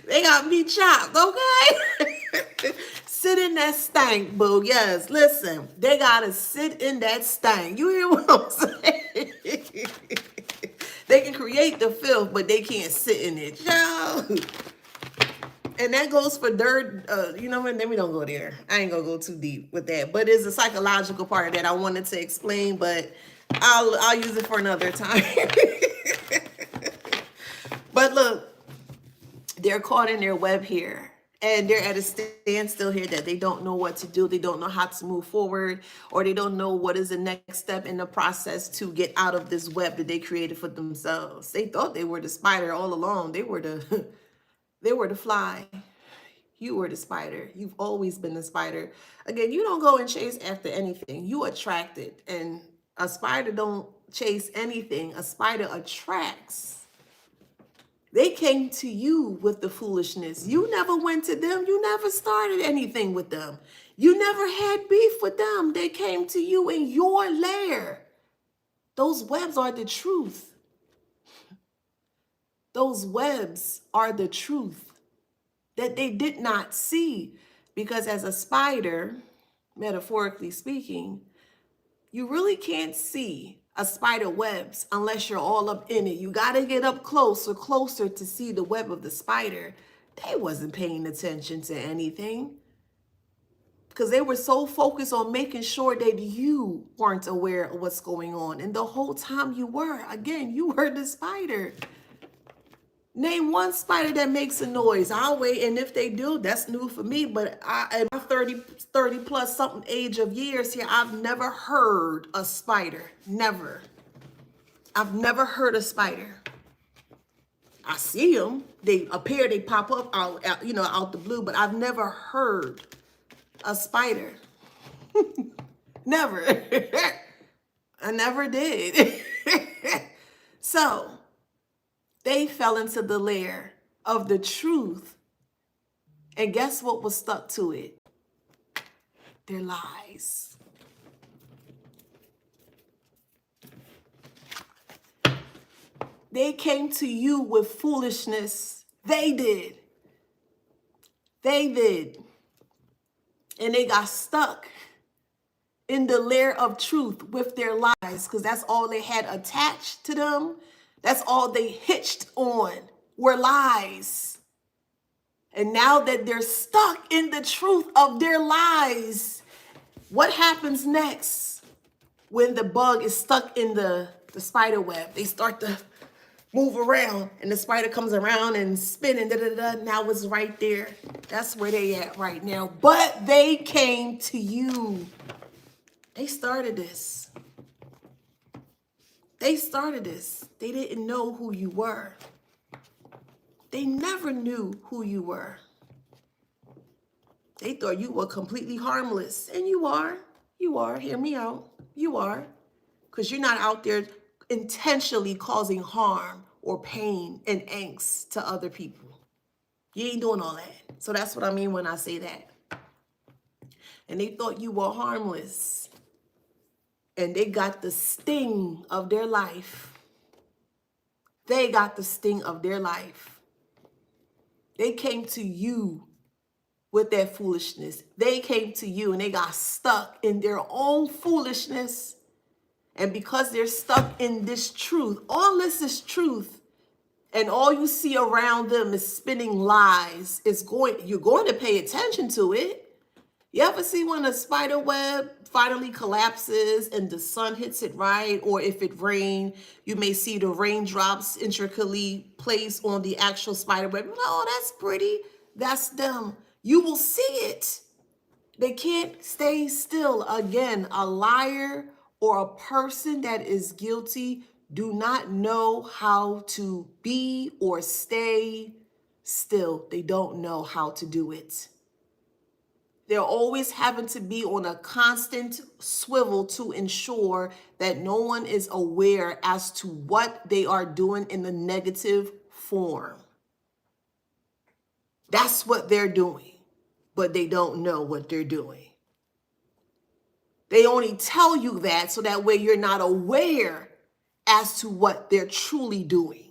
Speaker 1: They got me chopped, okay? Sit in that stank, boo. Yes, listen. They gotta sit in that stank. You hear what I'm saying? They can create the filth, but they can't sit in it. Yo. And that goes for dirt. You know what? Then we don't go there. I ain't gonna go too deep with that. But it's a psychological part that I wanted to explain, but I'll use it for another time. But look, they're caught in their web here. And they're at a standstill here that they don't know what to do. They don't know how to move forward, or they don't know what is the next step in the process to get out of this web that they created for themselves. They thought they were the spider all along. They were the they were the fly. You were the spider. You've always been the spider. Again, you don't go and chase after anything. You attract it. And a spider don't chase anything. A spider attracts. They came to you with the foolishness. You never went to them. You never started anything with them. You never had beef with them. They came to you in your lair. Those webs are the truth. Those webs are the truth that they did not see. Because as a spider, metaphorically speaking, you really can't see a spider webs unless you're all up in it. You got to get up closer to see the web of the spider. They wasn't paying attention to anything because they were so focused on making sure that you weren't aware of what's going on. And the whole time you were, again, you were the spider. Name one spider that makes a noise. I'll wait, and if they do, that's new for me. But at my 30 plus something age of years here, I've never heard a spider. Never. I've never heard a spider. I see them. They appear, they pop up out the blue, but I've never heard a spider. Never. I never did. So they fell into the lair of the truth. And guess what was stuck to it? Their lies. They came to you with foolishness. They did. They did. And they got stuck in the lair of truth with their lies, because that's all they had attached to them. That's all they hitched on were lies. And now that they're stuck in the truth of their lies, what happens next when the bug is stuck in the spider web? They start to move around and the spider comes around and spinning. Now it's right there. That's where they at right now. But they came to you. They started this. They started this. They didn't know who you were. They never knew who you were. They thought you were completely harmless. And you are. You are. Hear me out. You are. Because you're not out there intentionally causing harm or pain and angst to other people. You ain't doing all that. So that's what I mean when I say that. And they thought you were harmless. And they got the sting of their life. They got the sting of their life. They came to you with their foolishness. They came to you and they got stuck in their own foolishness. And because they're stuck in this truth, all this is truth, and all you see around them is spinning lies, you're going to pay attention to it. You ever see when a spider web finally collapses and the sun hits it right? Or if it rained, you may see the raindrops intricately placed on the actual spider web. Oh, that's pretty. That's them. You will see it. They can't stay still. Again, a liar or a person that is guilty do not know how to be or stay still. They don't know how to do it. They're always having to be on a constant swivel to ensure that no one is aware as to what they are doing in the negative form. That's what they're doing, but they don't know what they're doing. They only tell you that so that way you're not aware as to what they're truly doing.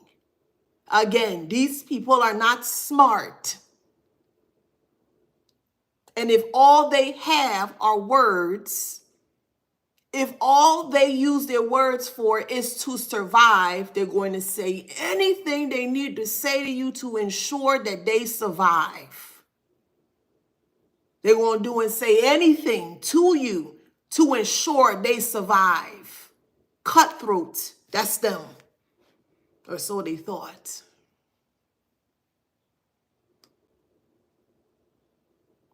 Speaker 1: Again, these people are not smart. And if all they have are words, if all they use their words for is to survive, they're going to say anything they need to say to you to ensure that they survive. They're going to do and say anything to you to ensure they survive. Cutthroat, that's them. Or so they thought.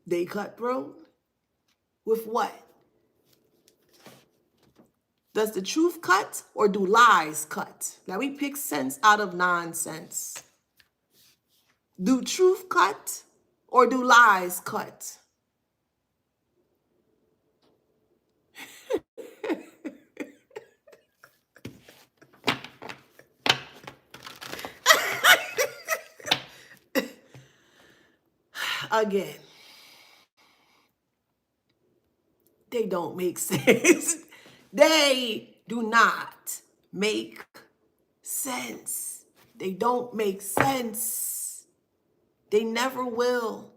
Speaker 1: They cutthroat? With what? Does the truth cut or do lies cut? Now we pick sense out of nonsense. Do truth cut or do lies cut? Again, they don't make sense. They do not make sense. They don't make sense. They never will.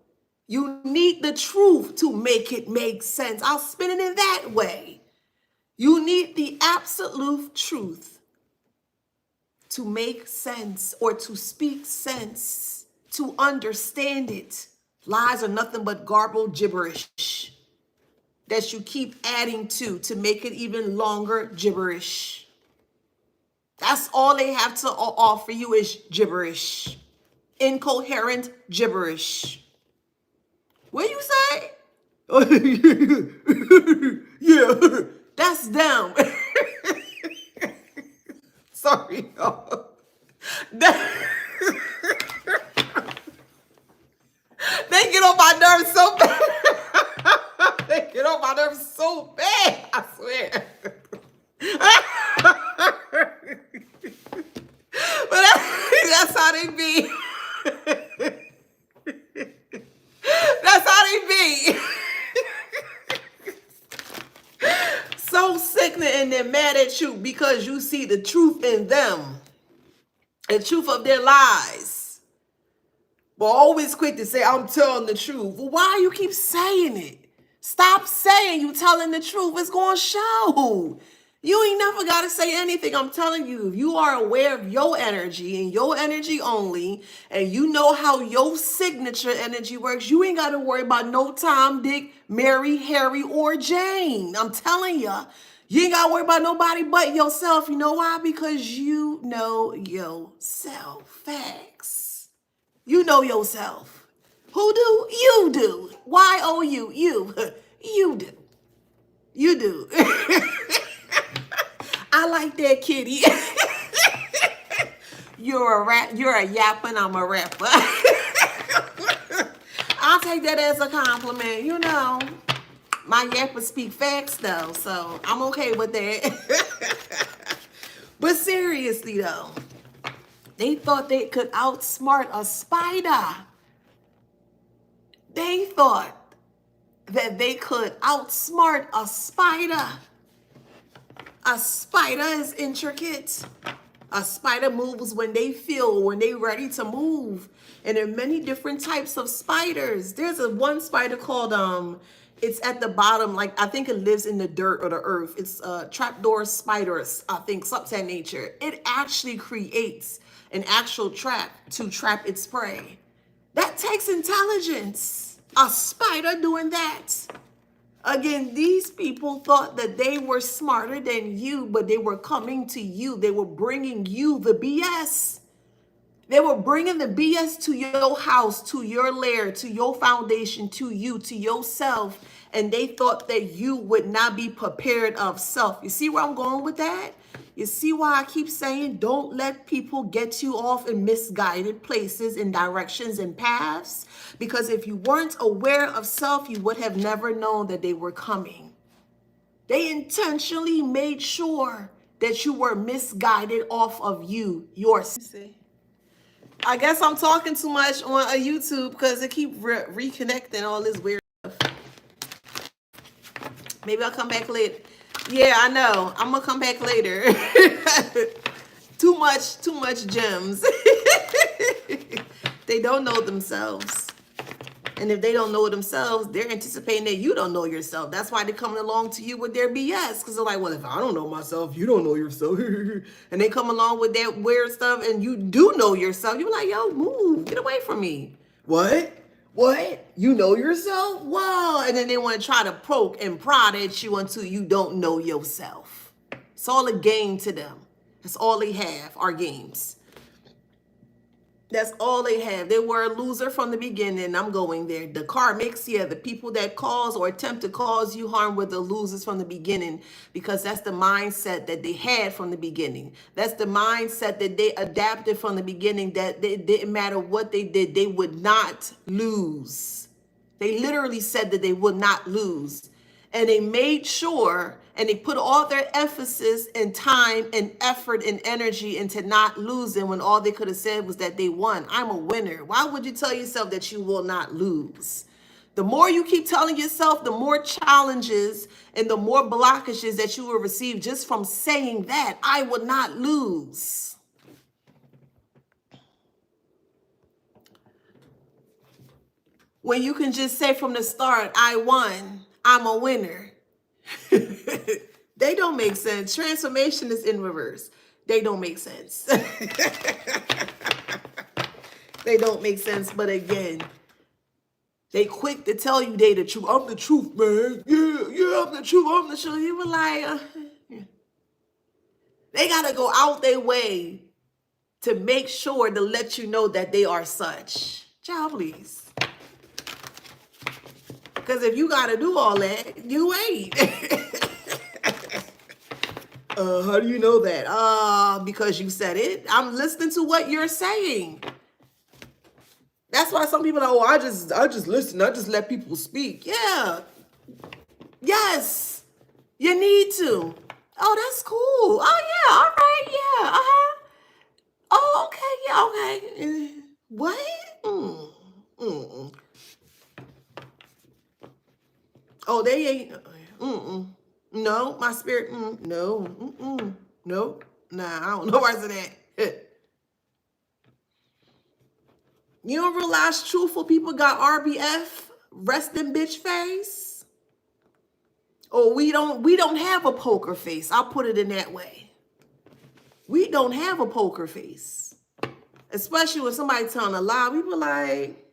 Speaker 1: You need the truth to make it make sense. I'll spin it in that way. You need the absolute truth to make sense or to speak sense, to understand it. Lies are nothing but garbled gibberish that you keep adding to make it even longer gibberish. That's all they have to offer you is gibberish. Incoherent gibberish. What do you say? Yeah, that's them. Sorry, y'all. They get on my nerves so bad. They get on my nerves so bad, I swear. But that's how they be. That's how they be. So sickening, and they're mad at you because you see the truth in them. The truth of their lies. But always quick to say, I'm telling the truth. Well, why you keep saying it? Stop saying you telling the truth. It's going to show. You ain't never got to say anything. I'm telling you, if you are aware of your energy and your energy only, and you know how your signature energy works, you ain't got to worry about no Tom, Dick, Mary, Harry, or Jane. I'm telling you, you ain't got to worry about nobody but yourself. You know why? Because you know yourself. Facts. You know yourself. Who do? You do. Y-O-U. You. You do. You do. I like that, kitty. You're a yapper, I'm a rapper. I'll take that as a compliment. You know, my yappers speak facts though, so I'm okay with that. But seriously though, they thought they could outsmart a spider. They thought that they could outsmart a spider. A spider is intricate. A spider moves when they feel, when they're ready to move. And there are many different types of spiders. There's one spider called, it's at the bottom, like I think it lives in the dirt or the earth. It's trapdoor spiders, I think, something of that nature. It actually creates an actual trap to trap its prey. That takes intelligence. A spider doing that. Again, these people thought that they were smarter than you, but they were coming to you. They were bringing you the BS. They were bringing the BS to your house, to your lair, to your foundation, to you, to yourself. And they thought that you would not be prepared of self. You see where I'm going with that? You see why I keep saying don't let people get you off in misguided places and directions and paths? Because if you weren't aware of self, you would have never known that they were coming. They intentionally made sure that you were misguided off of you, yourself. I guess I'm talking too much on a YouTube because it keep reconnecting all this weird stuff. Maybe I'll come back later. Yeah, I know. I'm gonna come back later. Too much gems. They don't know themselves. And if they don't know themselves, they're anticipating that you don't know yourself. That's why they're coming along to you with their BS. Because they're like, well, if I don't know myself, you don't know yourself. And they come along with that weird stuff and you do know yourself. You're like, yo, move. Get away from me. What? What? You know yourself? Wow. And then they want to try to poke and prod at you until you don't know yourself. It's all a game to them. That's all they have are games. That's all they have. They were a loser from the beginning. I'm going there. The karmics, yeah, the people that cause or attempt to cause you harm were the losers from the beginning, because that's the mindset that they had from the beginning. That's the mindset that they adapted from the beginning, that it didn't matter what they did, they would not lose. They literally said that they would not lose. And they made sure, and they put all their emphasis and time and effort and energy into not losing when all they could have said was that they won. I'm a winner. Why would you tell yourself that you will not lose? The more you keep telling yourself, the more challenges and the more blockages that you will receive just from saying that, I will not lose. When you can just say from the start, I won, I'm a winner. They don't make sense. Transformation is in reverse. They don't make sense. They don't make sense. But again, they quick to tell you they the truth. I'm the truth, man. Yeah, I'm the truth. I'm the truth. You were like, they got to go out their way to make sure to let you know that they are such. Child, please. Because if you got to do all that, you ain't. How do you know that? Because you said it. I'm listening to what you're saying. That's why some people are, oh, I just listen. I just let people speak. Yeah. Yes. You need to. Oh, that's cool. Oh, yeah. All right. Yeah. Uh-huh. Oh, okay. Yeah, okay. What? Oh, they ain't. No, my spirit. No. Nope. Nah, I don't know where's it at. You don't realize truthful people got RBF, resting bitch face? Or we don't have a poker face. I'll put it in that way. We don't have a poker face. Especially when somebody telling a lie, we be like,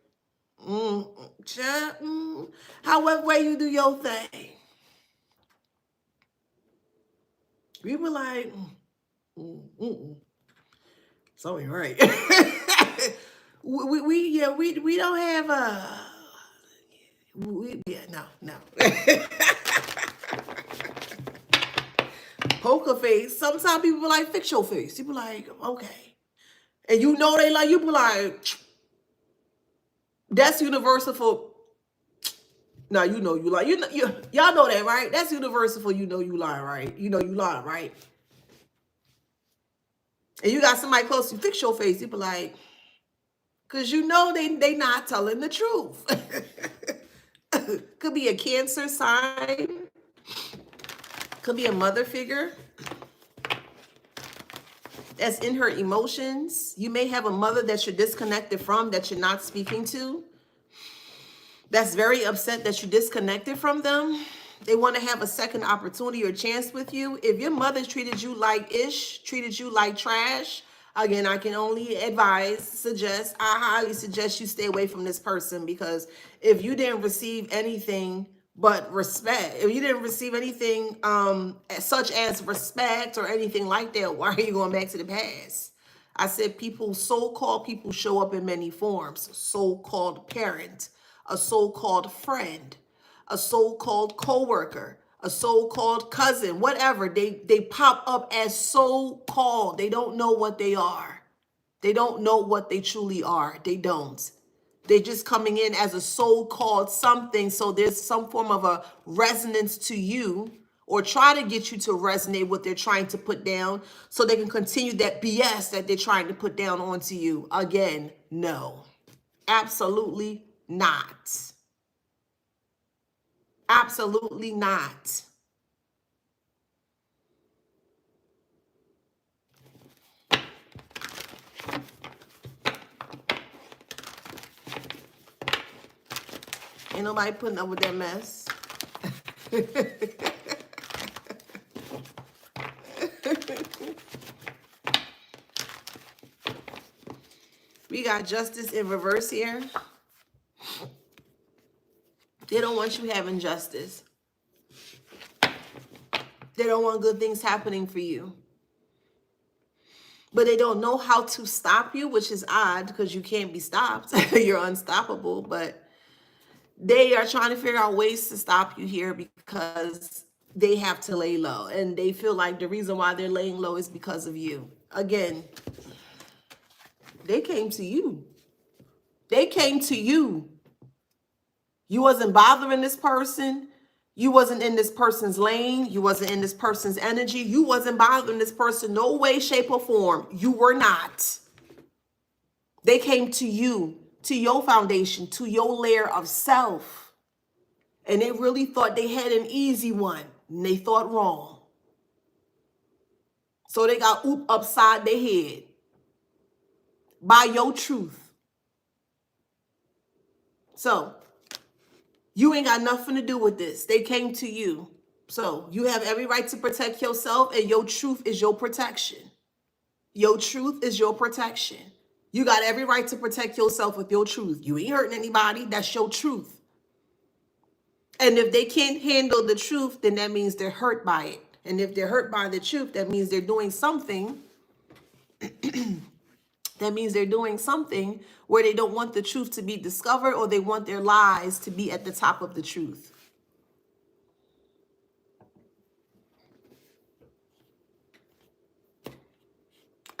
Speaker 1: however way you do your thing. We be like, something right. we don't have no. Poker face. Sometimes people be like, fix your face. You be like, okay. And you know they like, you be like, that's universal for, now you know you lie. Y'all know that, right? That's universal for you know you lie, right? You know you lie, right? And you got somebody close to you, fix your face. You be like, because you know they not telling the truth. Could be a Cancer sign. Could be a mother figure that's in her emotions. You may have a mother that you're disconnected from, that you're not speaking to, that's very upset that you disconnected from them. They want to have a second opportunity or chance with you. If your mother treated you like ish, treated you like trash, again, I can only advise, I highly suggest you stay away from this person, because if you didn't receive anything but respect, if you didn't receive anything such as respect or anything like that, why are you going back to the past? I said people, so-called people show up in many forms. So-called parent, a so-called friend, a so-called co-worker, a so-called cousin, whatever. They pop up as so-called. They don't know what they are. They don't know what they truly are. They don't. They're just coming in as a so-called something. So there's some form of a resonance to you, or try to get you to resonate what they're trying to put down so they can continue that BS that they're trying to put down onto you. Again, no. Absolutely not. Absolutely not. Ain't nobody putting up with that mess. We got justice in reverse here. They don't want you having justice. They don't want good things happening for you. But they don't know how to stop you, which is odd because you can't be stopped. You're unstoppable. But they are trying to figure out ways to stop you here because they have to lay low. And they feel like the reason why they're laying low is because of you. Again, they came to you. They came to you. You wasn't bothering this person. You wasn't in this person's lane. You wasn't in this person's energy. You wasn't bothering this person no way, shape, or form. You were not. They came to you, to your foundation, to your layer of self. And they really thought they had an easy one. And they thought wrong. So they got upside their head by your truth. So you ain't got nothing to do with this. They came to you. So you have every right to protect yourself, and your truth is your protection. Your truth is your protection. You got every right to protect yourself with your truth. You ain't hurting anybody. That's your truth. And if they can't handle the truth, then that means they're hurt by it. And if they're hurt by the truth, that means they're doing something. That means they're doing something where they don't want the truth to be discovered, or they want their lies to be at the top of the truth.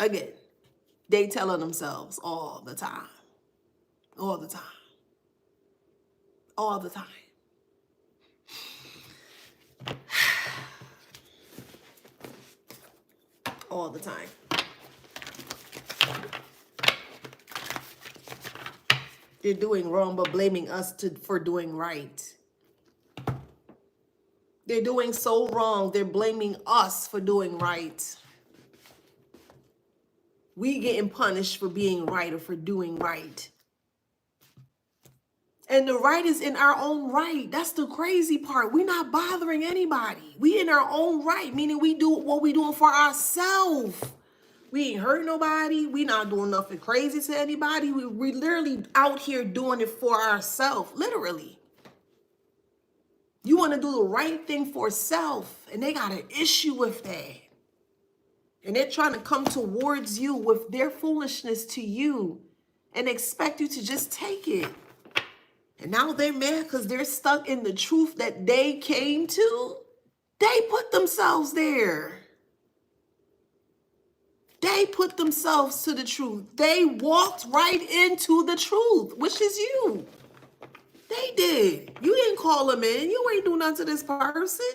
Speaker 1: Again, they telling themselves all the time. All the time. All the time. All the time. They're doing wrong, but blaming us for doing right. They're doing so wrong, they're blaming us for doing right. We getting punished for being right or for doing right. And the right is in our own right. That's the crazy part. We're not bothering anybody. We in our own right, meaning we do what we doing for ourselves. We ain't hurt nobody. We not doing nothing crazy to anybody. We literally out here doing it for ourselves, literally. You want to do the right thing for self, and they got an issue with that. And they're trying to come towards you with their foolishness to you and expect you to just take it. And now they're mad because they're stuck in the truth that they came to. They put themselves there. They put themselves to the truth. They walked right into the truth, which is you. They did. You didn't call them in. You ain't do nothing to this person.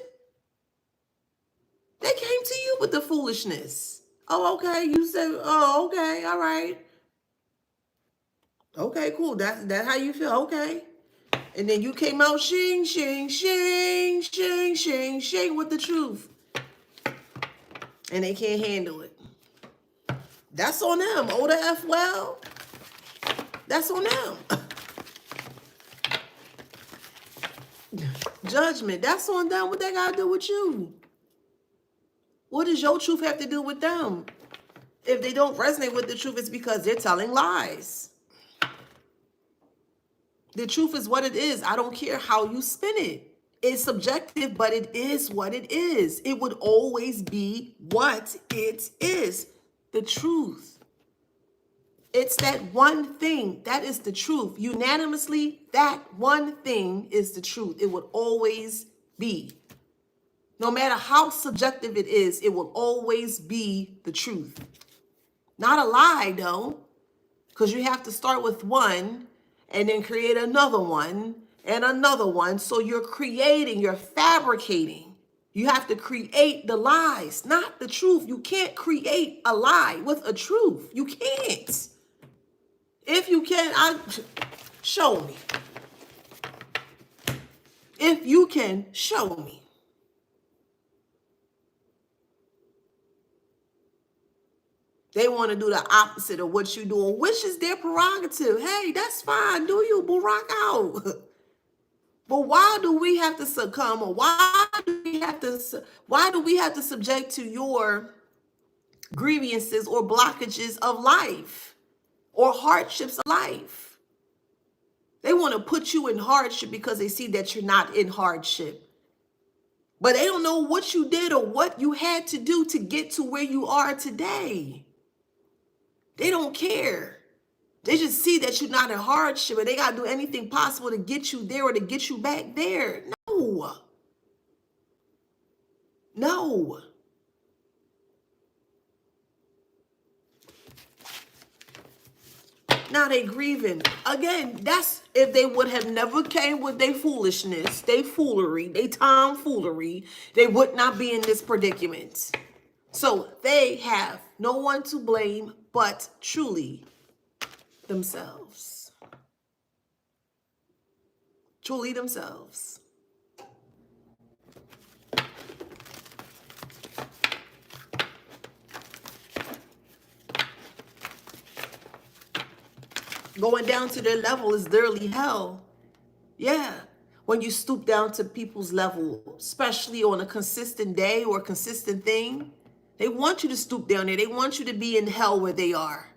Speaker 1: They came to you with the foolishness. Oh, okay. You said, oh, okay. All right. Okay, cool. That's how you feel. Okay. And then you came out shing, shing, shing, shing, shing, shing with the truth. And they can't handle it. That's on them. Oh, the F well. That's on them. Judgment. That's on them. What they got to do with you? What does your truth have to do with them? If they don't resonate with the truth, it's because they're telling lies. The truth is what it is. I don't care how you spin it. It's subjective, but it is what it is. It would always be what it is. The truth. It's that one thing. That is the truth. Unanimously, that one thing is the truth. It would always be. No matter how subjective it is, it will always be the truth. Not a lie, though, because you have to start with one and then create another one and another one. So you're creating, you're fabricating. You have to create the lies, not the truth. You can't create a lie with a truth. You can't. If you can, show me. If you can, show me. They want to do the opposite of what you're doing, which is their prerogative. Hey, that's fine. Do you, but rock out. But why do we have to succumb, or why do we have to subject to your grievances or blockages of life or hardships of life? They want to put you in hardship because they see that you're not in hardship. But they don't know what you did or what you had to do to get to where you are today. They don't care. They just see that you're not in hardship and they got to do anything possible to get you there or to get you back there. No. No. Now they grieving. Again, that's if they would have never came with their foolishness, their foolery, their tomfoolery, they would not be in this predicament. So they have no one to blame but truly themselves. Truly themselves. Going down to their level is literally hell. Yeah. When you stoop down to people's level, especially on a consistent day or a consistent thing, they want you to stoop down there. They want you to be in hell where they are.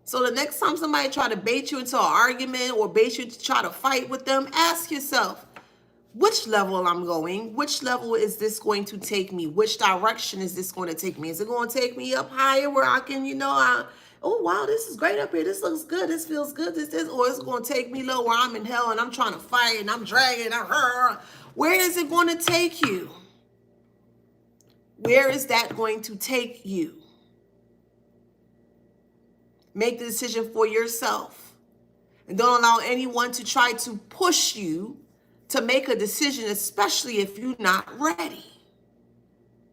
Speaker 1: So the next time somebody try to bait you into an argument or bait you to try to fight with them, ask yourself, which level I'm going? Which level is this going to take me? Which direction is this going to take me? Is it going to take me up higher where I can, oh, wow, this is great up here. This looks good. This feels good. Or is it going to take me low where I'm in hell and I'm trying to fight and I'm dragging. Where is it going to take you? Where is that going to take you? Make the decision for yourself. And don't allow anyone to try to push you to make a decision, especially if you're not ready.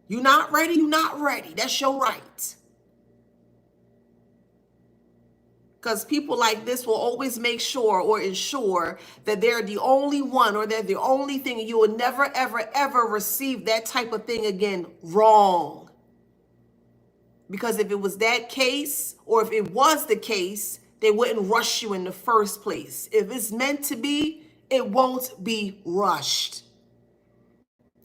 Speaker 1: You're not ready, you're not ready. That's your right. Because people like this will always make sure or ensure that they're the only one or they're the only thing, and you will never, ever, ever receive that type of thing again. Wrong. Because if it was that case, or if it was the case, they wouldn't rush you in the first place. If it's meant to be, it won't be rushed.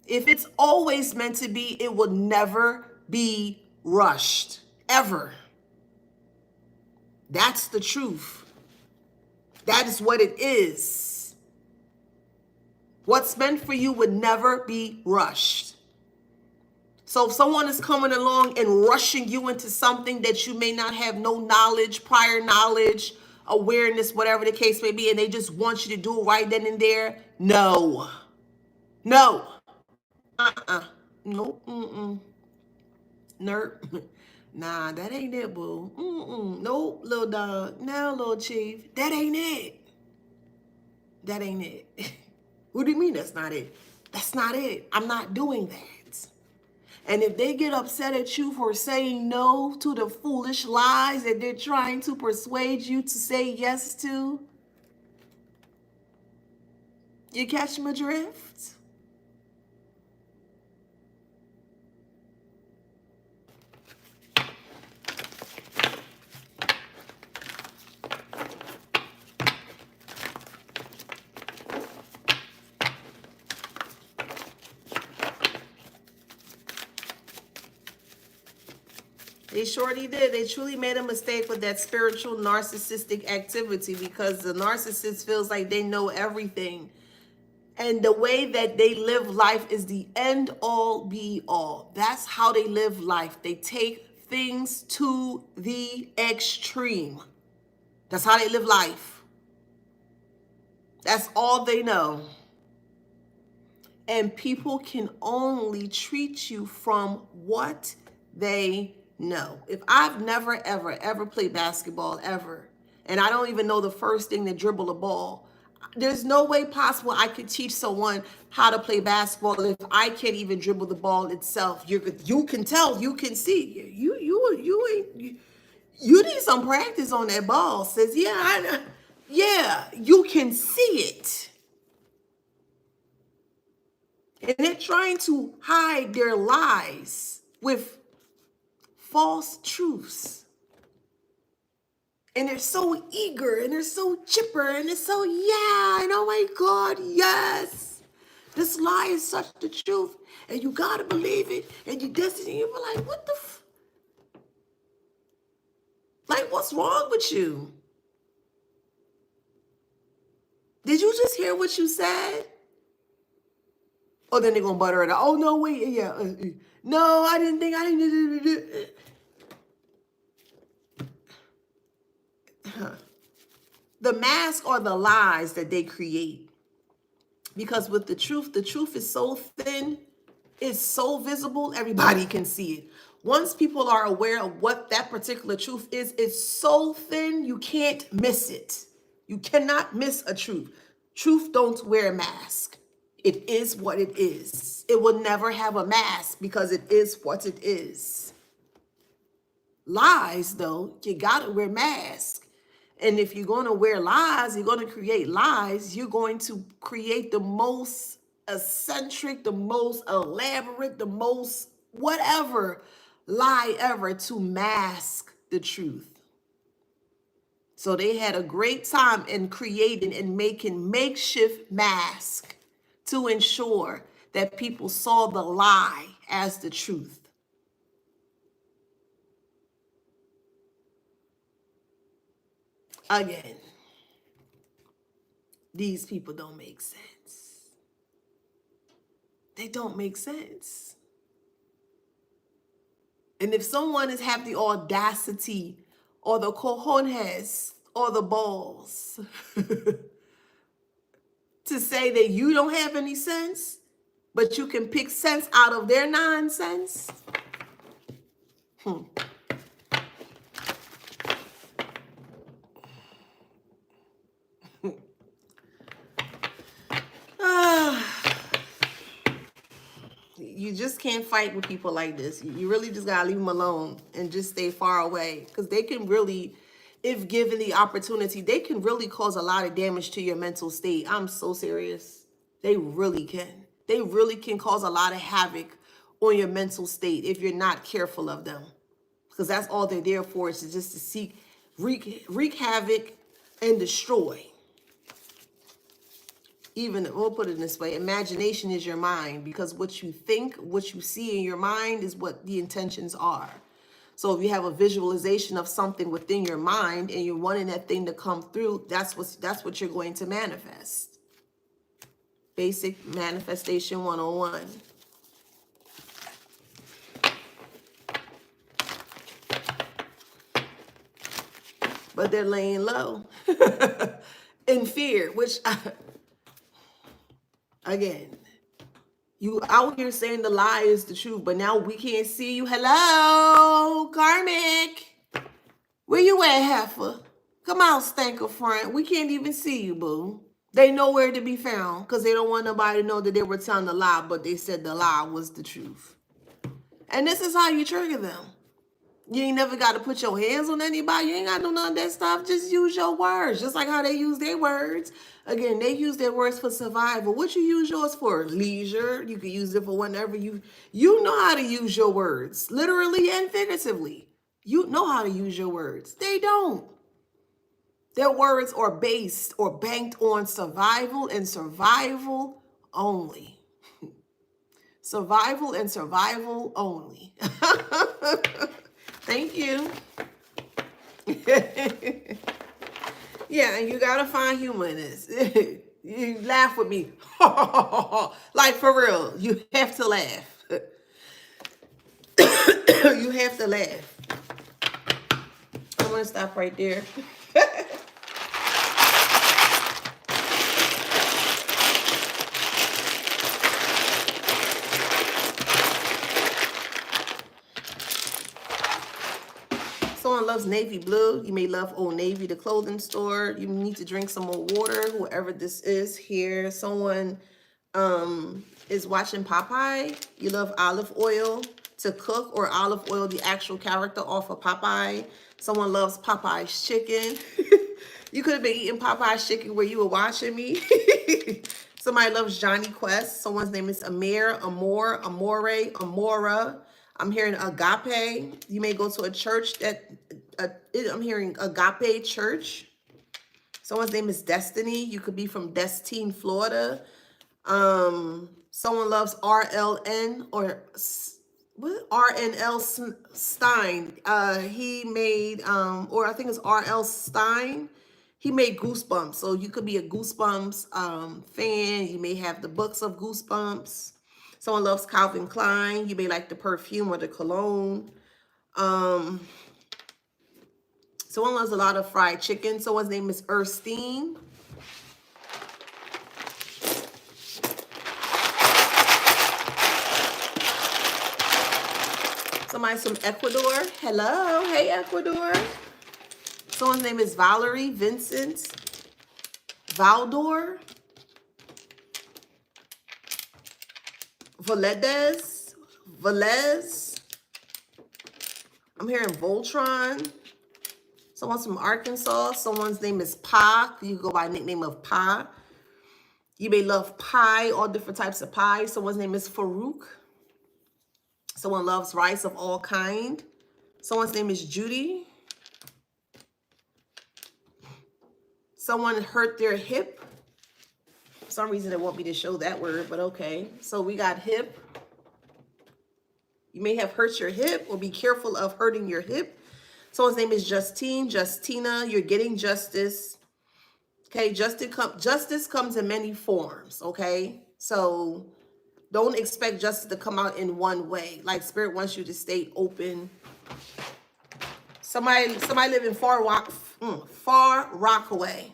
Speaker 1: If it's always meant to be, it will never be rushed. Ever. That's the truth. That is what it is. What's meant for you would never be rushed. So if someone is coming along and rushing you into something that you may not have no knowledge, prior knowledge, awareness, whatever the case may be, and they just want you to do it right then and there, no. No. Nope. Nerp. Nah, that ain't it, boo. Nope, little dog. No, little chief. That ain't it. That ain't it. What do you mean that's not it? That's not it. I'm not doing that. And if they get upset at you for saying no to the foolish lies that they're trying to persuade you to say yes to, you catch my drift? They surely did. They truly made a mistake with that spiritual narcissistic activity, because the narcissist feels like they know everything. And the way that they live life is the end all be all. That's how they live life. They take things to the extreme. That's how they live life. That's all they know. And people can only treat you from what they know. If I've never, ever, ever played basketball, ever, and I don't even know the first thing to dribble a ball, there's no way possible I could teach someone how to play basketball if I can't even dribble the ball itself. You can tell, you can see. You need some practice on that ball. Says, yeah, you can see it. And they're trying to hide their lies with false truths. And they're so eager and they're so chipper and they're so, yeah, and oh my God, yes. This lie is such the truth. And you got to believe it. And you destiny. You're like, what the like, what's wrong with you? Did you just hear what you said? Oh, then they're going to butter it out. Oh, no, wait. Yeah. No, I didn't. The mask are the lies that they create. Because with the truth is so thin, it's so visible, everybody can see it. Once people are aware of what that particular truth is, it's so thin, you can't miss it. You cannot miss a truth. Truth don't wear a mask. It is what it is. It will never have a mask because it is what it is. Lies, though, you gotta wear masks. And if you're going to wear lies, you're going to create lies, you're going to create the most eccentric, the most elaborate, the most whatever lie ever to mask the truth. So they had a great time in creating and making makeshift masks to ensure that people saw the lie as the truth. Again, these people don't make sense. They don't make sense. And if someone has had the audacity or the cojones or the balls to say that you don't have any sense, but you can pick sense out of their nonsense, you just can't fight with people like this. You really just gotta leave them alone and just stay far away, because they can really, if given the opportunity, they can really cause a lot of damage to your mental state. I'm so serious. They really can. They really can cause a lot of havoc on your mental state if you're not careful of them, because that's all they're there for, is just to wreak havoc and destroy. Even, we'll put it this way, imagination is your mind, because what you think, what you see in your mind is what the intentions are. So if you have a visualization of something within your mind and you're wanting that thing to come through, that's what you're going to manifest. Basic manifestation 101. But they're laying low in fear, which again, you out here saying the lie is the truth, but now we can't see you. Hello, karmic. Where you at, heifer? Come out, stanker front. We can't even see you, boo. They nowhere to be found because they don't want nobody to know that they were telling the lie, but they said the lie was the truth. And this is how you trigger them. You ain't never got to put your hands on anybody. You ain't got to do none of that stuff. Just use your words. Just like how they use their words. Again, they use their words for survival. What you use yours for? Leisure. You can use it for whenever you know how to use your words. Literally and figuratively. You know how to use your words. They don't. Their words are based or banked on survival and survival only. Survival and survival only. Thank you. Yeah, and you gotta find humor in this. You laugh with me. Like, for real, you have to laugh. You have to laugh. I'm gonna stop right there. Someone loves navy blue. You may love Old Navy, the clothing store. You need to drink some more water, whoever this is here. Someone is watching Popeye. You love olive oil to cook, or olive oil, the actual character off of Popeye. Someone loves Popeye's chicken. You could have been eating Popeye's chicken where you were watching me. Somebody loves Johnny Quest. Someone's name is Amir, Amor, Amore, Amora. I'm hearing agape. You may go to a church that, I'm hearing agape church. Someone's name is Destiny. You could be from Destine, Florida. Someone loves RLN or what? RNL Stein. He made, or I think it's RL Stein. He made Goosebumps. So you could be a Goosebumps fan. You may have the books of Goosebumps. Someone loves Calvin Klein. You may like the perfume or the cologne. Someone loves a lot of fried chicken. Someone's name is Erstine. Somebody's from Ecuador. Hello. Hey, Ecuador. Someone's name is Valerie, Vincent, Valdor, Velez. I'm hearing Voltron. Someone's from Arkansas. Someone's name is Pa. You go by nickname of Pa. You may love pie, all different types of pie. Someone's name is Farouk. Someone loves rice of all kind. Someone's name is Judy. Someone hurt their hip. For some reason, it won't me to show that word, but okay. So we got hip. You may have hurt your hip, or be careful of hurting your hip. Someone's name is Justine, Justina. You're getting justice. Okay, justice comes in many forms, okay? So don't expect justice to come out in one way. Like Spirit wants you to stay open. Somebody live in Far Rockaway.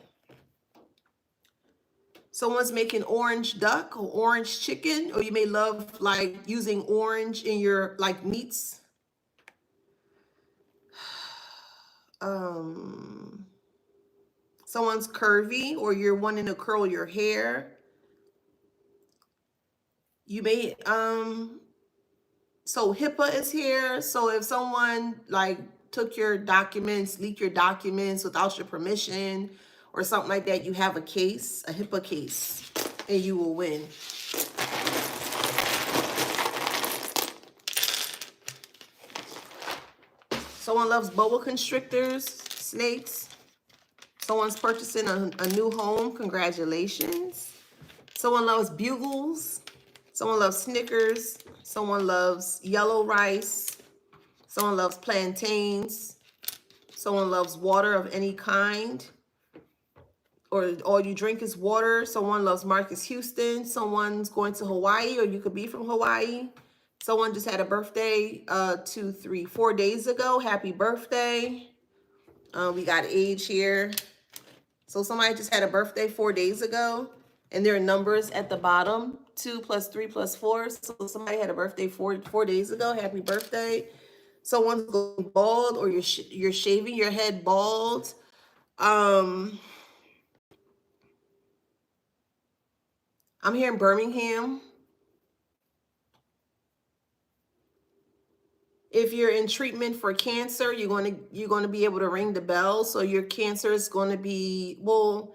Speaker 1: Someone's making orange duck or orange chicken, or you may love like using orange in your like meats. Someone's curvy, or you're wanting to curl your hair. You may, so HIPAA is here. So if someone like took your documents, leaked your documents without your permission or something like that, you have a case, a HIPAA case, and you will win. Someone loves boa constrictors, snakes. Someone's purchasing a new home. Congratulations. Someone loves bugles. Someone loves Snickers. Someone loves yellow rice. Someone loves plantains. Someone loves water of any kind, or all you drink is water. Someone loves Marcus Houston. Someone's going to Hawaii, or you could be from Hawaii. Someone just had a birthday 4 days ago. Happy birthday. We got age here. So somebody just had a birthday 4 days ago, and there are numbers at the bottom, 2 + 3 + 4. So somebody had a birthday 4 days ago. Happy birthday. Someone's going bald, or you're shaving your head bald. I'm here in Birmingham. If you're in treatment for cancer, you're going to be able to ring the bell. So your cancer is going to be, well,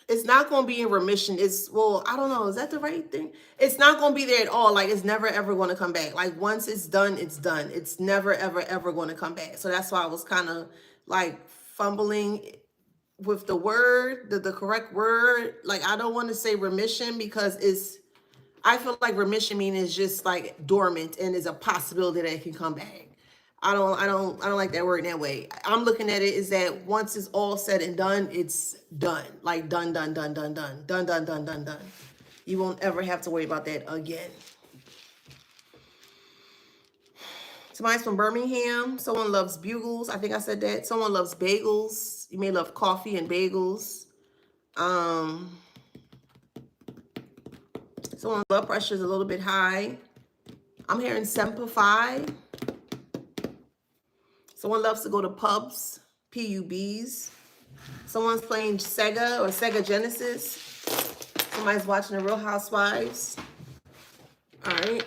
Speaker 1: it's not going to be in remission. It's, well, I don't know. Is that the right thing? It's not going to be there at all. Like, it's never, ever going to come back. Like, once it's done, it's done. It's never, ever, ever going to come back. So that's why I was kind of like fumbling with the word, the correct word. Like, I don't want to say remission, because I feel like remission means it's just like dormant and is a possibility that it can come back. I don't like that word in that way. I'm looking at it is that once it's all said and done, it's done. Like done. You won't ever have to worry about that again. Somebody's from Birmingham. Someone loves bugles. I think I said that. Someone loves bagels. You may love coffee and bagels. Someone's blood pressure is a little bit high. I'm hearing Semper Fi. Someone loves to go to pubs, PUBs. Someone's playing Sega or Sega Genesis. Somebody's watching The Real Housewives. All right.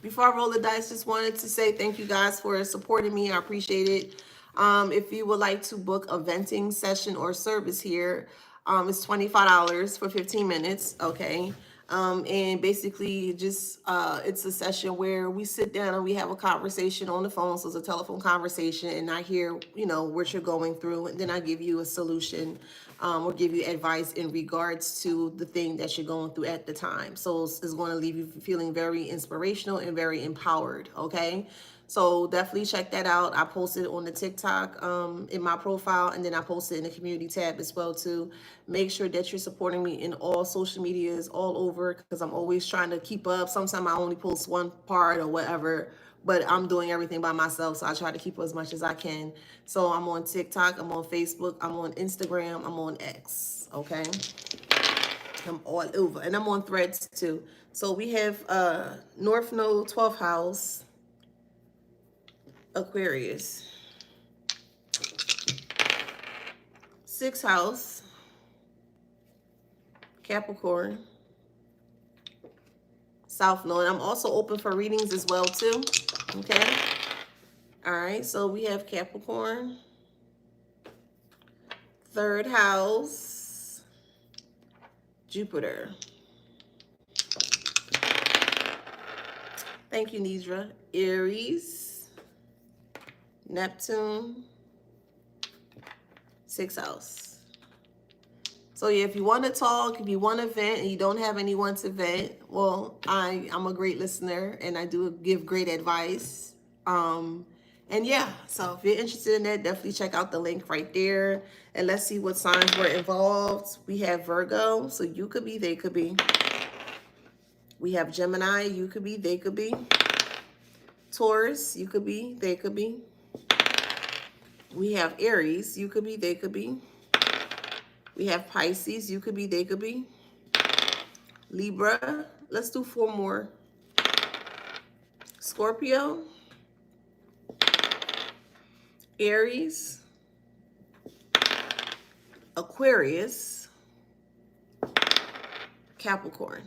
Speaker 1: Before I roll the dice, just wanted to say thank you guys for supporting me. I appreciate it. If you would like to book a venting session or service here, it's $25 for 15 minutes. Okay. And basically just it's a session where we sit down and we have a conversation on the phone. So it's a telephone conversation, and I hear, you know, what you're going through, and then I give you a solution or give you advice in regards to the thing that you're going through at the time. So it's going to leave you feeling very inspirational and very empowered. Okay. So definitely check that out. I posted on the TikTok in my profile, and then I posted in the community tab as well too. Make sure that you're supporting me in all social medias all over, because I'm always trying to keep up. Sometimes I only post one part or whatever, but I'm doing everything by myself, so I try to keep as much as I can. So I'm on TikTok, I'm on Facebook, I'm on Instagram, I'm on X. Okay, I'm all over, and I'm on Threads too. So we have North Node, 12th house, Aquarius, 6th house, Capricorn, South Node. I'm also open for readings as well too. Okay. All right. So we have Capricorn, 3rd house, Jupiter. Thank you, Nidra. Aries, Neptune, 6th house. So yeah, if you want to talk, if you want to vent and you don't have anyone to vent, well, I'm a great listener and I do give great advice. And yeah, so if you're interested in that, definitely check out the link right there. And let's see what signs were involved. We have Virgo, so you could be, they could be. We have Gemini, you could be, they could be. Taurus, you could be, they could be. We have Aries, you could be, they could be. We have Pisces, you could be, they could be. Libra, let's do 4 more. Scorpio, Aries, Aquarius, Capricorn.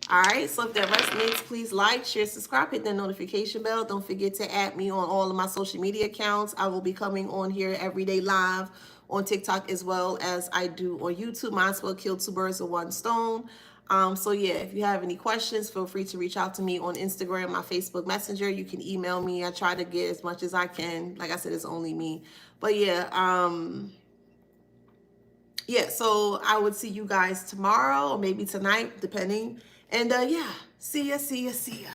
Speaker 1: All right, so if that resonates, please like, share, subscribe, hit that notification bell. Don't forget to add me on all of my social media accounts. I will be coming on here every day live on TikTok as well as I do on YouTube. Might as well kill 2 birds with 1 stone. So yeah, if you have any questions, feel free to reach out to me on Instagram, my Facebook Messenger. You can email me. I try to get as much as I can. Like I said, it's only me. But yeah, yeah, so I would see you guys tomorrow or maybe tonight, depending. And yeah, see ya, see ya, see ya.